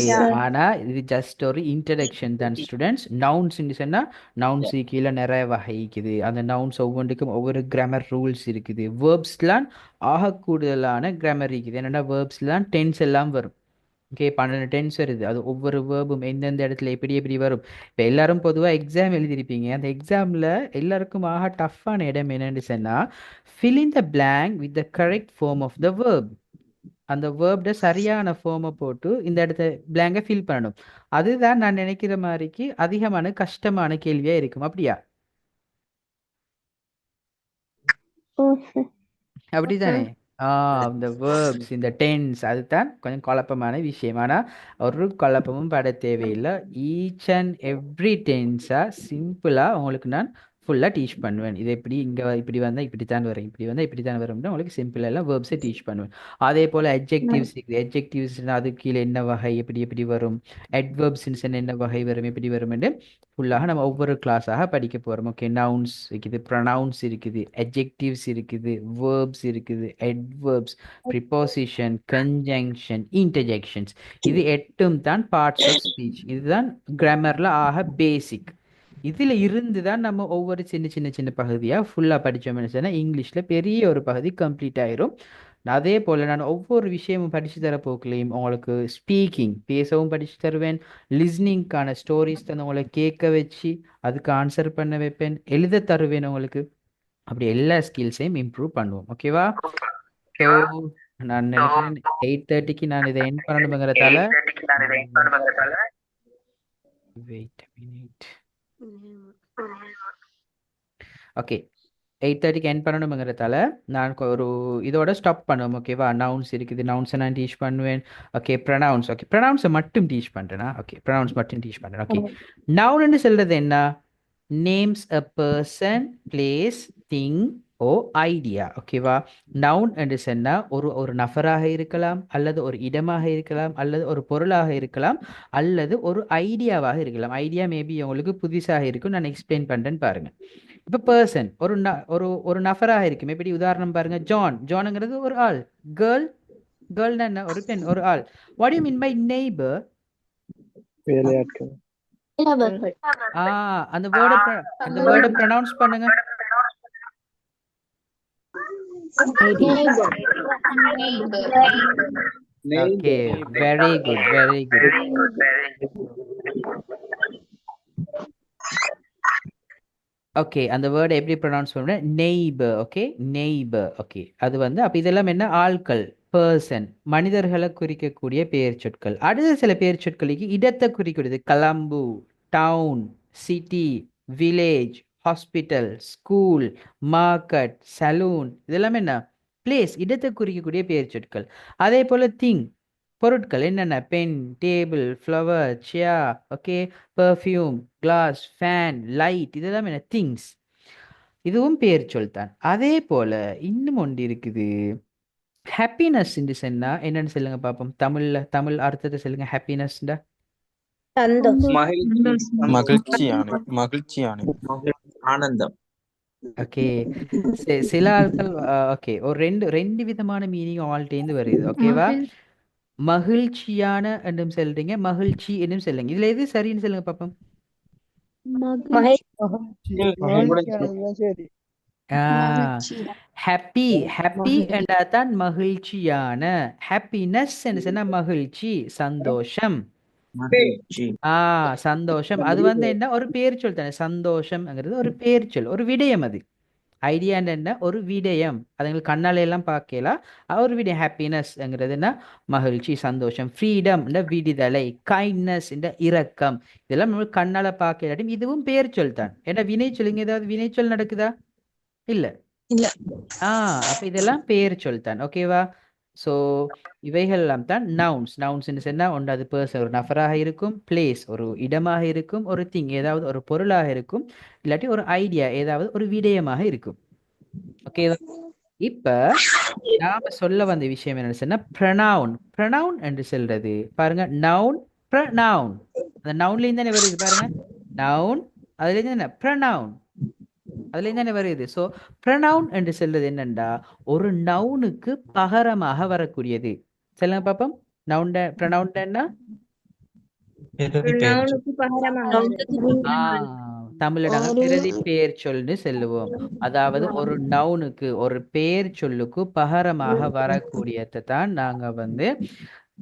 ஆனா இது ஜஸ்ட் ஒரு இன்ட்ரடக்ஷன் தான் ஸ்டூடெண்ட்ஸ். நவுன்ஸ் சொன்னா நவுன்ஸ் கீழே நிறைய வகை இருக்குது. அந்த நவுன்ஸ் ஒவ்வொன்றுக்கும் ஒவ்வொரு கிராமர் ரூல்ஸ் இருக்குது. வேர்ப்ஸ்லாம் ஆக கூடுதலான கிராமர் இருக்குது. என்னென்னா வேர்ப்ஸ்லாம் டென்ஸ் எல்லாம் வரும். ஓகே, 12 டென்ஸ் வருது. அது ஒவ்வொரு வேர்பும் எந்தெந்த இடத்துல எப்படி எப்படி வரும். இப்போ எல்லாரும் பொதுவாக எக்ஸாம் எழுதியிருப்பீங்க. அந்த எக்ஸாமில் எல்லாருக்கும் ஆக டஃப்பான இடம் என்னன்னு சொன்னால் fill in the blank with the correct form of the verb. அந்த வேர்ப்ட சரியான ஃபார்மை போட்டு இந்த இடத்த பிளாங்கை ஃபில் பண்ணணும். அதுதான் நான் நினைக்கிற மாதிரிக்கு அதிகமான கஷ்டமான கேள்வியா இருக்கும். அப்படியா? அப்படிதானே? இந்த வேர்ப்ஸ், இந்த டென்ஸ், அதுதான் கொஞ்சம் குழப்பமான விஷயம். ஆனால் ஒரு குழப்பமும் பட தேவையில்லை. ஈச் அண்ட் எவ்ரி டென்ஸாக சிம்பிளாக உங்களுக்கு நான் ஃபுல்லாக டீச் பண்ணுவேன். இது எப்படி இங்கே இப்படி வந்தால் இப்படித்தான் வரும், இப்படி வந்தால் இப்படித்தான் வரும்னு உங்களுக்கு சிம்பிளாக எல்லாம் வேர்ப்ஸை டீச் பண்ணுவேன். அதே போல் அட்ஜெக்டிவ்ஸ் இருக்குது. அட்ஜெக்டிவ்ஸ்னா அது கீழே என்ன வகை, எப்படி எப்படி வரும், அட்வர்ப்ஸ் என்ன வகை வரும், எப்படி வரும்னு ஃபுல்லாக நம்ம ஒவ்வொரு கிளாஸாக படிக்க போகிறோம். ஓகே, நவுன்ஸ் இருக்குது, ப்ரொனவுன்ஸ் இருக்குது, அட்ஜெக்டிவ்ஸ் இருக்குது, வேர்ப்ஸ் இருக்குது, அட்வர்ப்ஸ், ப்ரிப்போசிஷன், கன்ஜங்ஷன், இன்டர்ஜெக்ஷன்ஸ். இது 8ம் தான் பார்ட்ஸ் ஆஃப் ஸ்பீச். இதுதான் கிராமரில் ஆக பேசிக். இதில் இருந்து தான் நம்ம ஒவ்வொரு சின்ன சின்ன சின்ன பகுதியாக ஃபுல்லாக படித்தோம்னு சொன்னால் இங்கிலீஷில் பெரிய ஒரு பகுதி கம்ப்ளீட் ஆயிரும். அதே போல் நான் ஒவ்வொரு விஷயமும் படித்து தர போக்கலையும் உங்களுக்கு ஸ்பீக்கிங் பேசவும் படித்து தருவேன். லிஸ்னிங்க்கான ஸ்டோரிஸ் தான் உங்களை கேட்க வச்சு அதுக்கு ஆன்சர் பண்ண வைப்பேன், எழுத தருவேன் உங்களுக்கு. அப்படி எல்லா ஸ்கில்ஸையும் இம்ப்ரூவ் பண்ணுவோம். ஓகேவா? ஸோ நான் நினைக்கிறேன் 8:30க்கு நான் இதை எண்ட் பண்ணணுங்கிறதால வெயிட் மினிட். ஓகே, 8:30க்கு எண்ட் பண்ணணுங்கிறதால நான் ஒரு இதோட ஸ்டாப் பண்ணுவோம். ஓகேவா? நவுன்ஸ் இருக்குது, நவுன்ஸை நான் டீச் பண்ணுவேன். Okay, pronounce. ஓகே, ப்ரொனவுன்ஸை மட்டும் டீச் பண்ணுறேன்னா? ஓகே, ப்ரொனவுன்ஸ் மட்டும் டீச் பண்ணுறேன். ஓகே, நவுன்னு சொல்கிறது என்ன? Names a person, place, thing O idea. ஓகேவா? நவுன் என்று சொன்னால் ஒரு நபராக இருக்கலாம், அல்லது ஒரு இடமாக இருக்கலாம், அல்லது ஒரு பொருளாக இருக்கலாம், அல்லது ஒரு ஐடியாவாக இருக்கலாம். ஐடியா மேபி உங்களுக்கு புதுசாக இருக்கும், நான் எக்ஸ்பிளைன் பண்ணுறேன்னு பாருங்கள். இப்போ பர்சன் ஒரு நபராக இருக்கும். எப்படி உதாரணம் பாருங்க, ஜானுங்கிறது ஒரு ஆள். கேர்ள்னா என்ன? ஒரு பெண், ஒரு ஆள். What you mean by neighbour? வேலையாட்கள். அந்த வேர்டை ப்ரொனவுன்ஸ் பண்ணுங்க. Okay, very good, very good. Okay, அந்த வேர்டை எப்படி ப்ரொனவுன்ஸ் பண்ணுறேன்? நெய்பர். Okay, neighbour. ஓகே, அது அப்போ இதெல்லாம் என்ன? ஆட்கள், பர்சன், மனிதர்களை குறிக்கக்கூடிய பெயர் சொற்கள். அடுத்த சில பெயர் சொற்களுக்கு இடத்தை குறிக்கிறது. Colombo, town, city, village, hospital, school, market, saloon, இதெல்லாம் என்ன? பிளேஸ், இடத்தை குறிக்கக்கூடிய பெயர் சொற்கள். அதே போல் திங், பொருட்கள் என்னென்ன? Pen, table, flower, chair, okay, perfume, glass, fan, light, இதெல்லாம் என்ன? திங்ஸ். இதுவும் பெயர் சொல் தான். அதே போல் இன்னும் ஒன்று இருக்குது, ஹாப்பினஸ் சொன்னா என்னன்னு சொல்லுங்க பார்ப்போம். தமிழ் அர்த்தத்தை சொல்லுங்க. ஹாப்பினஸ்டா மகிழ்ச்சியான ஆனந்தம். ஓகே, சில ஆட்கள் ஓகே ஒரு ரெண்டு விதமான மீனிங் ஆல்டேந்து வருது. ஓகேவா? மகிழ்ச்சியான என்றும் சொல்றீங்க, மகிழ்ச்சி என்றும் சொல்லுங்க. இதுல எது சரின்னு சொல்லுங்க பாப்போம். ஹாப்பி என்றா தான் மகிழ்ச்சியான. ஹாப்பினஸ் என்று சொன்னா மகிழ்ச்சி, சந்தோஷம். சந்தோஷம் அது என்ன? ஒரு பேர் சொல் தானே. சந்தோஷம்ங்கிறது ஒரு பேர் சொல், ஒரு விடயம். அது ஐடியா என்ன? ஒரு விடயம். அதுங்களுக்கு கண்ணால எல்லாம் பார்க்கலாம். ஒரு விடயம். ஹாப்பினஸ்ங்கிறதுனா மகிழ்ச்சி, சந்தோஷம். ஃப்ரீடம் விடுதலை, கைண்ட்னஸ் இரக்கம். இதெல்லாம் நம்ம கண்ணால பார்க்கலாட்டும் இதுவும் பேர் சொல் தான். ஏன்னா வினை சொல்லுங்க, ஏதாவது வினை சொல் நடக்குதா? இல்ல. அப்ப இதெல்லாம் பேர் சொல் தான். ஓகேவா? ஸோ இவைகள் எல்லாம் தான் நவுன்ஸ். நவுன்ஸ்ன்னு சொன்னால் ஒன்று அது பர்சன், ஒரு நபராக இருக்கும், பிளேஸ், ஒரு இடமாக இருக்கும், ஒரு திங், ஏதாவது ஒரு பொருளாக இருக்கும், இல்லாட்டி ஒரு ஐடியா, ஏதாவது ஒரு விடயமாக இருக்கும். ஓகேவா? இப்போ நாம சொல்ல வந்த விஷயம் என்னன்னு சொன்னா ப்ரனவுன். ப்ரனவுன் என்று சொல்றது பாருங்க, நவுன் ப்ரனவுன். அந்த நவுன்லேருந்து தானே வருது பாருங்க. நவுன் அதுலேருந்து என்ன ப்ரனவுன், அதுலேருந்து தானே வருது. ஸோ ப்ரனவுன் என்று சொல்றது என்னண்டா ஒரு நவுனுக்கு பகரமாக வரக்கூடியது. சொல்லுங்க பாப்போம். நவுன் ப்ரனவுன் என்ன? தமிழ்ல நாங்க பிரதி பெயர் சொல்னு சொல்லுவோம். அதாவது ஒரு நவுனுக்கு ஒரு பெயர் சொல்லுக்கு பகரமாக வரக்கூடியதை தான் நாங்க வந்து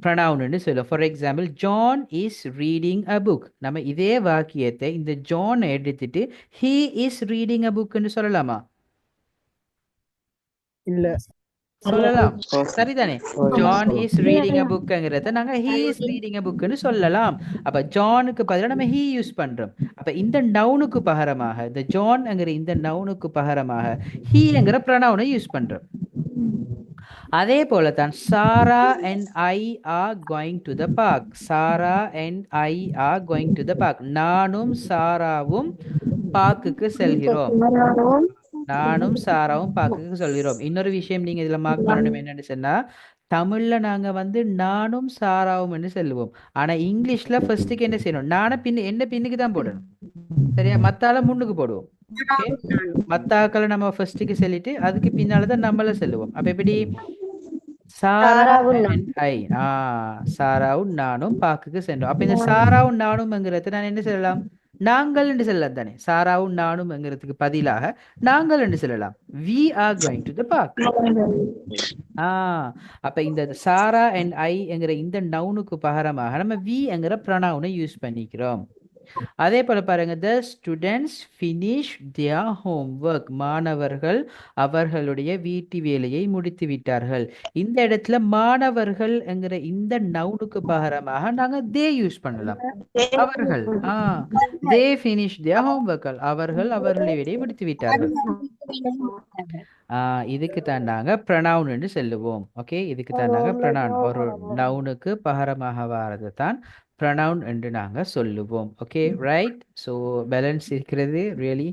ப்ரனவுன்னு சொல்லுவோம். For example, John is reading a book. நம்ம இதே வாக்கியத்தை இந்த ஜான் எடுத்துட்டு ஹீ இஸ் ரீடிங் அ புக்னு சொல்லலாமா? இல்ல. சொல்லலாம், சரிதானே? ஜான் இஸ் ரீடிங் அ புக்ங்கிறத நாங்க ஹீ இஸ் ரீடிங் அ புக்னு சொல்லலாம். அப்ப ஜானுக்கு பதிலாக நம்ம ஹீ யூஸ் பண்றோம். அப்ப இந்த நவுனுக்கு பகரமாக, இந்த ஜான்ங்கிற இந்த நவுனுக்கு பகரமாக ஹீங்கிற ப்ரனவுனை யூஸ் பண்றோம். அதே போல தான் Sara and I are going to the park. Sara and I are going to the park. நானும் சாராவும் பார்க்குக்கு செல்கிறோம். நானும் சாராவும் பார்க்குக்கு சொல்கிறோம். இன்னொரு விஷயம் நீங்க இதுல மார்க் பண்ணணும் என்னன்னு சொன்னா, தமிழ்ல நாங்க வந்து நானும் சாராவும் சொல்லுவோம். ஆனா இங்கிலீஷ்ல ஃபர்ஸ்ட்டுக்கு என்ன செய்யணும்? என்ன பின்னுக்கு தான் போடணும். சரியா? மத்தால முன்னுக்கு போடுவோம். மத்தாக்களை நம்ம ஃபர்ஸ்ட்டுக்கு சொல்லிட்டு அதுக்கு பின்னாலதான் நம்மள செல்லுவோம். அப்ப எப்படி? சாரா அண்ட் ஐ. சாராவும் நானும் பார்க்குக்கு சென்றோம். அப்ப இந்த சாராவும் நானும்ங்கிறது நான் என்ன சொல்லலாம்? நாங்கள் என்று சொல்லலாம் தானே. சாராவும் நானும்ங்கிறதுக்கு பதிலாக நாங்கள் என்று சொல்லலாம். we are going to the park. அப்ப இந்த சாரா அண்ட் ஐ என்கிற இந்த நவுனுக்கு பகரமாக நம்ம we என்கிற ப்ரனவுனை யூஸ் பண்ணிக்கிறோம். அதே போல பாருங்க, the students finish their homework. மாணவர்கள் அவர்களுடைய வீட்டு வேலையை முடித்து விட்டார்கள். இந்த இடத்துல மாணவர்கள் என்கிற இந்த நவுனுக்கு பகரமாக நாங்க they யூஸ் பண்ணலாம். அவர்கள் they finish their homework. அவர்கள் அவர்களுடைய வேலையை முடித்து விட்டார்கள். இதுக்கு தான் நாங்க ப்ரனவுன் என்று சொல்லுவோம். ஓகே, இதுக்கு தான் நாங்க ப்ரனவுன், ஒரு நவுனுக்கு பகரமாக வாரது தான் ப்ரனவுன் என்று நாங்க சொல்லுவோம். Okay, right. ஸோ பேலன்ஸ் இருக்கிறது ரியலி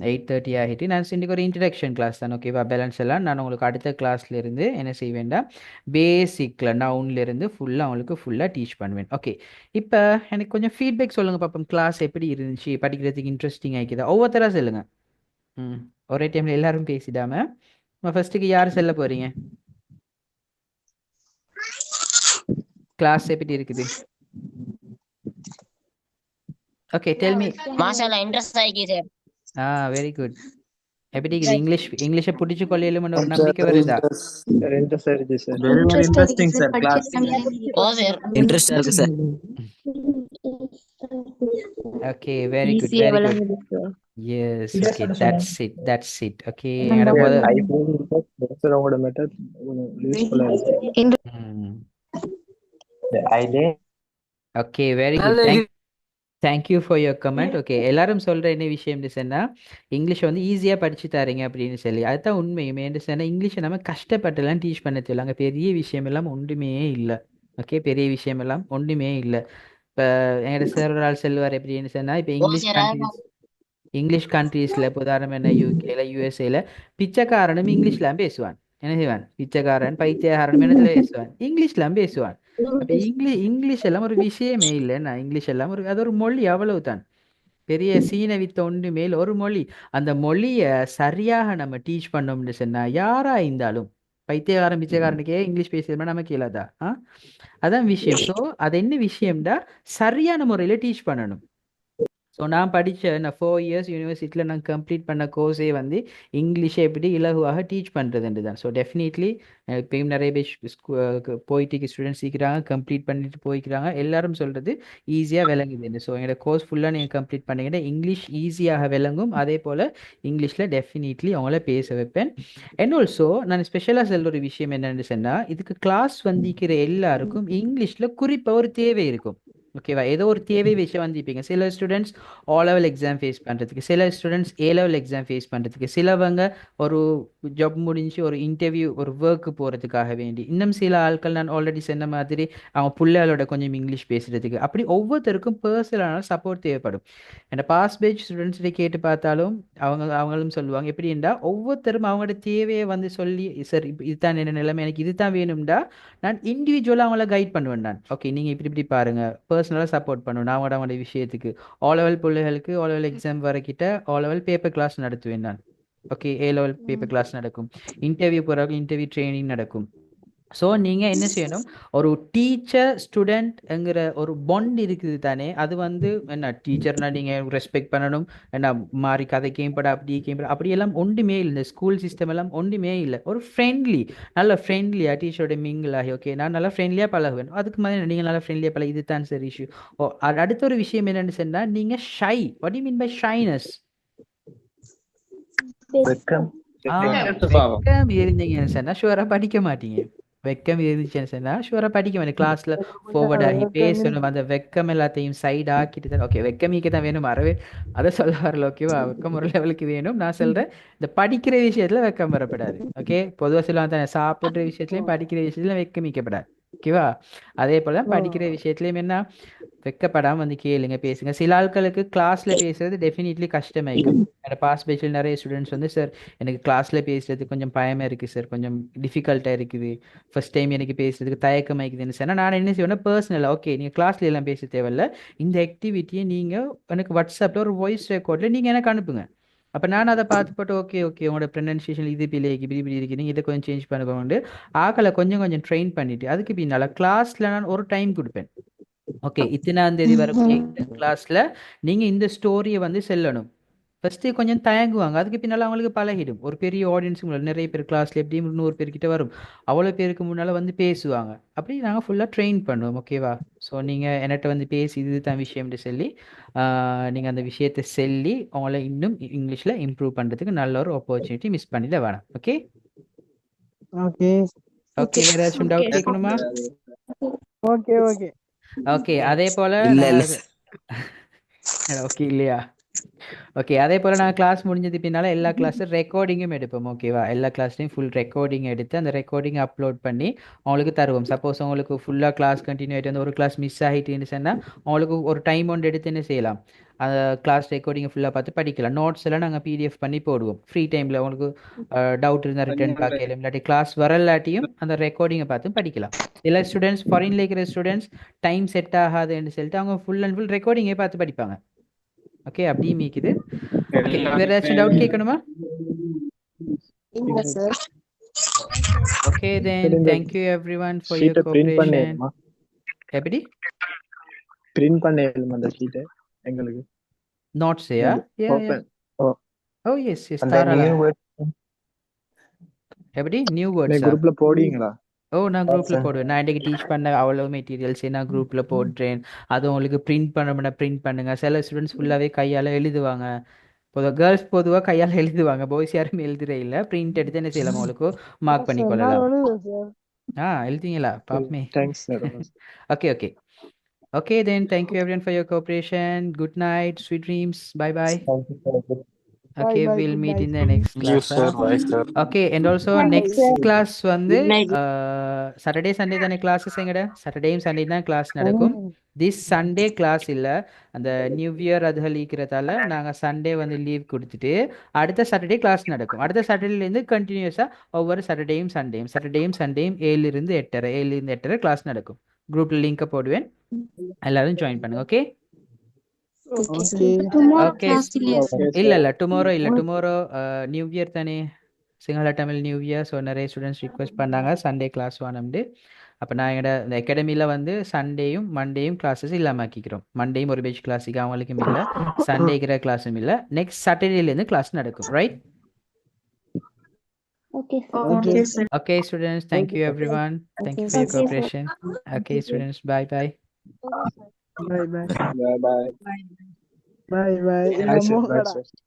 8:30 ஆகிட்டு. நான் இன்னைக்கு ஒரு இன்ட்ரடக்ஷன் கிளாஸ் தான். ஓகேவா? பேலன்ஸ் எல்லாம் நான் உங்களுக்கு அடுத்த கிளாஸ்ல இருந்து என்ன செய்ய வேண்டாம், பேசிக்ல நவுன்ல இருந்து உங்களுக்கு ஃபுல்லா டீச் பண்ணுவேன். ஓகே, இப்போ எனக்கு கொஞ்சம் ஃபீட்பேக் சொல்லுங்க பாப்போம். கிளாஸ் எப்படி இருந்துச்சு? படிக்கிறதுக்கு இன்ட்ரெஸ்டிங் ஆகிக்குதா? ஒவ்வொருத்தரா சொல்லுங்க. ஒரே டைம்ல எல்லாரும் பேசிடாம ஃபர்ஸ்ட்டுக்கு யார் சொல்ல போறீங்க? கிளாஸ் எப்படி இருக்குது? Okay, tell me. மாஷாஅல்லாஹ் இன்ட்ரஸ்ட் ஆயிக்கி சார். Very good. எப்படி இருக்குது? இங்கிலீஷை பிடிச்சு கொள்ளையிலும்னு ஒரு நம்பிக்கை வருதா? இன்ட்ரெஸ்ட் ஆயிடுச்சு sir. Very interesting sir class. ஓ சார் இன்ட்ரெஸ்ட் இருக்கு சார். ஓகே, வெரி குட், ஈஸியா வெரி குட். விளங்குது sir. Yes, okay, that's it. Okay, I think sir உங்களோட மெத்தட் யூஸ்ஃபுல்லா இருக்கு. Okay, very good. Thank you for your comment. Okay, எல்லாரும் சொல்ற என்ன விஷயம்னு சொன்னா, இங்கிலீஷை வந்து ஈஸியாக படிச்சு தரீங்க அப்படின்னு சொல்லி. அதுதான் உண்மையுமே என்று சொன்னா, இங்கிலீஷை நம்ம கஷ்டப்பட்டுலாம் டீச் பண்ண தெரியல. அங்கே பெரிய விஷயம் எல்லாம் ஒன்றுமே இல்லை. ஓகே, பெரிய விஷயம் எல்லாம் ஒன்றுமே இல்லை. இப்போ எங்களோட சார் ஒரு ஆள் செல்வார் எப்படின்னு சொன்னா, இப்போ இங்கிலீஷ் கண்ட்ரீஸ்ல இப்போ உதாரணம் என்ன யூகேல யூஎஸ்ஏல பிச்சைக்காரனும் இங்கிலீஷ்லாம் பேசுவான். என்ன செய்வான்? பிச்சைக்காரன் பைத்தியக்காரனும் என்னத்துல பேசுவான்? இங்கிலீஷ்லாம் பேசுவான். அப்ப இங்கிலீஷ் எல்லாம் ஒரு விஷயமே இல்லைன்னா, இங்கிலீஷ் எல்லாம் அது ஒரு மொழி, அவ்வளவுதான். பெரிய சீன வித்த ஒன்று மேல் ஒரு மொழி. அந்த மொழியை சரியாக நம்ம டீச் பண்ணோம்னு சொன்னா யாரா இருந்தாலும், பைத்தியக்காரன் பிச்சைக்காரனுக்கே இங்கிலீஷ் பேசுறோம்னா நமக்கு இல்லாதா? அதான் விஷயம். ஸோ அது என்ன விஷயம்டா, சரியான முறையில் டீச் பண்ணணும். ஸோ நான் நான் 4 இயர்ஸ் யூனிவர்சிட்டியில் நான் கம்ப்ளீட் பண்ண கோர்ஸே வந்து இங்கிலீஷை எப்படி இலகுவாக டீச் பண்ணுறதுன்னு தான். ஸோ டெஃபினெட்லி இப்பயும் நிறைய பேர் போயிட்டு ஸ்டூடெண்ட்ஸ் சீக்கிராங்க கம்ப்ளீட் பண்ணிட்டு போய்க்கிறாங்க. எல்லாரும் சொல்கிறது ஈஸியாக விளங்குதுன்னு. ஸோ என்னோட கோர்ஸ் ஃபுல்லாக நீங்கள் கம்ப்ளீட் பண்ணிங்கன்னா இங்கிலீஷ் ஈஸியாக விளங்கும். அதே போல் இங்கிலீஷில் டெஃபினெட்லி அவங்கள பேச வைப்பேன். அண்ட் ஆல்சோ நான் ஸ்பெஷலாக சொல்கிற ஒரு விஷயம் என்னென்னு சொன்னால், இதுக்கு கிளாஸ் வந்திக்கிற எல்லாருக்கும் இங்கிலீஷில் குறிப்பாக ஒரு தேவை இருக்கும். ஓகேவா? ஏதோ ஒரு தேவை விஷயம் வந்திருப்பீங்க. சில students O level exam face பண்ணுறதுக்கு, சில students A level exam face பண்ணுறதுக்கு, சிலவங்க ஒரு ஜாப் முடிஞ்சு ஒரு இன்டர்வியூ ஒரு ஒர்க்கு போகிறதுக்காக வேண்டி, இன்னும் சில ஆட்கள் நான் ஆல்ரெடி சொன்ன மாதிரி அவங்க பிள்ளைகளோட கொஞ்சம் இங்கிலீஷ் பேசுகிறதுக்கு, அப்படி ஒவ்வொருத்தருக்கும் பர்சனலான சப்போர்ட் தேவைப்படும். என்னோட பாஸ் பேஜ் ஸ்டூடெண்ட்ஸ்கிட்ட கேட்டு பார்த்தாலும் அவங்களும் சொல்லுவாங்க எப்படின்னா, ஒவ்வொருத்தரும் அவங்களோட தேவையை வந்து சொல்லி, சார் இப்போ இதுதான் என்ன நிலைமை, எனக்கு இதுதான் வேணும்டா, நான் இண்டிவிஜுவலாக அவங்கள கைட் பண்ணுவேன். நான் ஓகே நீங்கள் இப்படி பாருங்க, பர்சனலாக சப்போர்ட் பண்ணுவேன் நான் அவங்களோட விஷயத்துக்கு. O லெவல் பிள்ளைகளுக்கு O லெவல் எக்ஸாம் வரைக்கிட்ட O லெவல் பேப்பர் கிளாஸ் நடத்துவேன் நான். Okay, A level paper class நடக்கும், இன்டர்வியூ போகிறவங்க இன்டர்வியூ ட்ரைனிங் நடக்கும். ஸோ நீங்கள் என்ன செய்யணும், ஒரு டீச்சர் ஸ்டூடெண்ட்ங்கிற ஒரு பாண்ட் இருக்குது தானே, அது வந்து என்ன டீச்சர்னா நீங்கள் ரெஸ்பெக்ட் பண்ணணும், என்ன மாறி கதை கேம்பட அப்படியெல்லாம் ஒன்றுமே இல்லை. இந்த ஸ்கூல் சிஸ்டம் எல்லாம் ஒன்றுமே இல்லை. ஒரு ஃப்ரெண்ட்லி, நல்ல ஃப்ரெண்ட்லியாக டீச்சரோட மிங்கிள் ஆகி, ஓகே நான் நல்லா ஃப்ரெண்ட்லியாக பழகுவேன், அதுக்கு மாதிரி நீங்கள் நல்லா ஃப்ரெண்ட்லியாக பழக, இது தான் சார் இஷ்யூ. அடுத்த ஒரு விஷயம் என்னென்னு சொன்னால், நீங்கள் shy. What you mean by shyness? வெக்கம் இருந்தீங்கன்னு சொன்னால் ஷுவராக படிக்க மாட்டீங்க. வெக்கம் இருந்துச்சுன்னு சொன்னால் ஷுவராக படிக்க வேணும். கிளாஸில் ஃபார்வர்ட் ஆகி பேசணும். அந்த வெக்கம் எல்லாத்தையும் சைட் ஆக்கிட்டு தான். ஓகே, வெக்கமிக்க தான் வேணும், மறவே அதை சொல்ல வரல. ஓகேவா? வெக்கம் ஒரு லெவலுக்கு வேணும். நான் சொல்கிறேன், இந்த படிக்கிற விஷயத்தில் வெக்கம் வரப்படாது. ஓகே, பொதுவாக சொல்லுவாங்க தானே, சாப்பிட்ற விஷயத்துலையும் படிக்கிற விஷயத்துலையும் வெக்கமிக்கப்படாது. ஓகேவா? அதே போல் படிக்கிற விஷயத்துலையும் என்ன, வெக்கப்படாமல் வந்து கேளுங்க, பேசுங்க. சில ஆட்களுக்கு கிளாஸில் பேசுறது டெஃபினெட்லி கஷ்டமாயிருக்கும். என்னோட பாஸ் பேஜில் நிறைய ஸ்டூடெண்ட்ஸ் வந்து, சார் எனக்கு கிளாஸில் பேசுறது கொஞ்சம் பயமாக இருக்குது சார், கொஞ்சம் டிஃபிகல்ட்டாக இருக்குது, ஃபர்ஸ்ட் டைம் எனக்கு பேசுறதுக்கு தயக்கமாக்குதுன்னு சொன்னால், நான் என்ன செய்வேன்னா பர்சனலாக, ஓகே நீங்கள் கிளாஸ்ல எல்லாம் பேச தேவையில்ல, இந்த ஆக்டிவிட்டியை நீங்கள் எனக்கு வாட்ஸ்அப்பில் ஒரு வாய்ஸ் ரெக்கார்டில் நீங்கள் எனக்கு அனுப்புங்க. அப்போ நான் அதை பார்த்துப்பட்டு, ஓகே உங்களோட ப்ரொனன்சியேஷன் இது பிள்ளைக்கு இப்படி இருக்குது, நீங்கள் இதை கொஞ்சம் சேஞ்ச் பண்ணுவோண்டு ஆக்களை கொஞ்சம் ட்ரெயின் பண்ணிவிட்டு, அதுக்கு பின்னால் கிளாஸில் நான் ஒரு டைம் கொடுப்பேன். ஓகே, இத்தனாம் தேதி வரக்கூடிய இந்த கிளாஸில் நீங்கள் இந்த ஸ்டோரியை வந்து செல்லணும். ஃபஸ்ட்டு கொஞ்சம் தயங்குவாங்க, அதுக்கு பின்னால் அவங்களுக்கு பழகிடும். ஒரு பெரிய ஆடியன்ஸுக்கு முன்னாடி நிறைய பேர் கிளாஸில் எப்படியும் 100 பேர்கிட்ட வரும், அவ்வளோ பேருக்கு முன்னால் வந்து பேசுவாங்க. அப்படி நாங்கள் ஃபுல்லாக ட்ரெயின் பண்ணுவோம். ஓகேவா? ஸோ நீங்கள் என்கிட்ட வந்து பேசி இது தான் விஷயம்னு சொல்லி நீங்கள் அந்த விஷயத்தை சொல்லி அவங்கள இன்னும் இங்கிலீஷில் இம்ப்ரூவ் பண்ணுறதுக்கு நல்ல ஒரு ஆப்பர்ச்சுனிட்டி மிஸ் பண்ணிட வேணாம். ஓகே ஓகே ஓகே வேறு ஏதாச்சும் டவுட் கேட்கணுமா? ஓகே ஓகே ஓகே அதே போல் ஓகே இல்லையா? ஓகே அதே போல் நாங்கள் கிளாஸ் முடிஞ்சது பின்னால் எல்லா கிளாஸும் ரெக்கார்டிங்கும் எடுப்போம். ஓகேவா? எல்லா கிளாஸ்லையும் ஃபுல் ரெக்கார்டிங் எடுத்து அந்த ரெக்கார்டிங் அப்லோட் பண்ணி அவங்களுக்கு தருவோம். சப்போஸ் உங்களுக்கு ஃபுல்லாக கிளாஸ் கண்டினியூ ஆகிட்டு வந்து ஒரு கிளாஸ் மிஸ் ஆகிட்டுன்னு சொன்னால் அவங்களுக்கு ஒரு டைம் ஒன்று எடுத்து என்ன செய்யலாம், அந்த கிளாஸ் ரெக்கார்டிங்கை ஃபுல்லாக பார்த்து படிக்கலாம். நோட்ஸ் எல்லாம் நாங்கள் PDF பண்ணி போடுவோம். ஃப்ரீ டைமில் உங்களுக்கு டவுட் இருந்தால் ரிட்டர்ன் பார்க்கலாம், இல்லாட்டி கிளாஸ் வரலாட்டியும் அந்த ரெக்கார்டிங்கை பார்த்து படிக்கலாம். சில ஸ்டூடெண்ட்ஸ், ஃபாரின்ல இருக்கிற ஸ்டூடெண்ட்ஸ் டைம் செட் ஆகாதுன்னு சொல்லிட்டு அவங்க ஃபுல் அண்ட் ஃபுல் ரெக்கார்டிங்கை பார்த்து படிப்பாங்க. ஓகே அப்படி மீக்குது. ஓகே வேற ஏதாச்சும் டவுட் கேட்கணுமா? Okay then thank you everyone for your cooperation. எப்படி பிரிண்ட் பண்ணேன் அந்த ஷீட் எங்களுக்கு நோட்ஸ் யா ஓ எஸ் தாராள. எப்படி நியூ வேர்ட்ஸ் குரூப்ல போடுவீங்களா? ஓ நான் குரூப்பில் போடுவேன். நான் இன்றைக்கு டீச் பண்ண அவ்வளோ மெட்டீரியல்ஸே நான் குரூப்பில் போடுறேன். அது உங்களுக்கு பிரிண்ட் பண்ண பிரிண்ட் பண்ணுங்கள். சில ஸ்டூடெண்ட்ஸ் ஃபுல்லாகவே கையால் எழுதுவாங்க. பொதுவாக கேர்ள்ஸ் பொதுவாக கையால் எழுதுவாங்க, பாய்ஸ் யாரும் எழுதுறே இல்லை. பிரிண்ட் எடுத்து என்ன செய்யலாம், உங்களுக்கு மார்க் பண்ணி கொள்ளலாம். எழுதிங்களா பாப்பமே? Okay okay okay then thank you everyone for your cooperation. Good night, sweet dreams, bye bye. Okay, we'll meet in the next class. Okay, and also next class வந்து Saturday Sunday தானே classes எங்கட Saturday Sunday தான் class நடக்கும். This Sunday class இல்லை, அந்த new year அது லீக்கிறதால நாங்கள் Sunday வந்து லீவ் கொடுத்துட்டு அடுத்த சாட்டர்டே கிளாஸ் நடக்கும். அடுத்த சாட்டர்டேலேருந்து கண்டினியூஸாக ஒவ்வொரு சாட்டர்டேயும் சண்டேயும் 7 to 8 கிளாஸ் நடக்கும். குரூப்பில் லிங்கை போடுவேன், எல்லாரும் ஜாயின் பண்ணுங்க. ஓகே ஓகே இல்ல டுமாரோ நியூ இயர் தானே, Sinhala Tamil new year. So நிறைய ஸ்டூடெண்ட்ஸ் ரிக்வெஸ்ட் பண்ணாங்க சண்டே கிளாஸ் வேணும்னு. அப்போ நான் எங்களோட இந்த அகாடமியில் வந்து சண்டேயும் மண்டேயும் கிளாஸஸ் இல்லாமல் ஆக்கிக்கிறோம். மண்டேயும் ஒரு பேட்ச் கிளாஸுக்கு அவங்களுக்கும் இல்லை, சண்டேக்கிற கிளாஸும் இல்லை. நெக்ஸ்ட் சாட்டர்டேலேருந்து கிளாஸ் நடக்கும். Right? Okay students, thank you everyone. Thank you for your cooperation. Okay students, bye bye. Bye bye. Bye bye. Bye bye.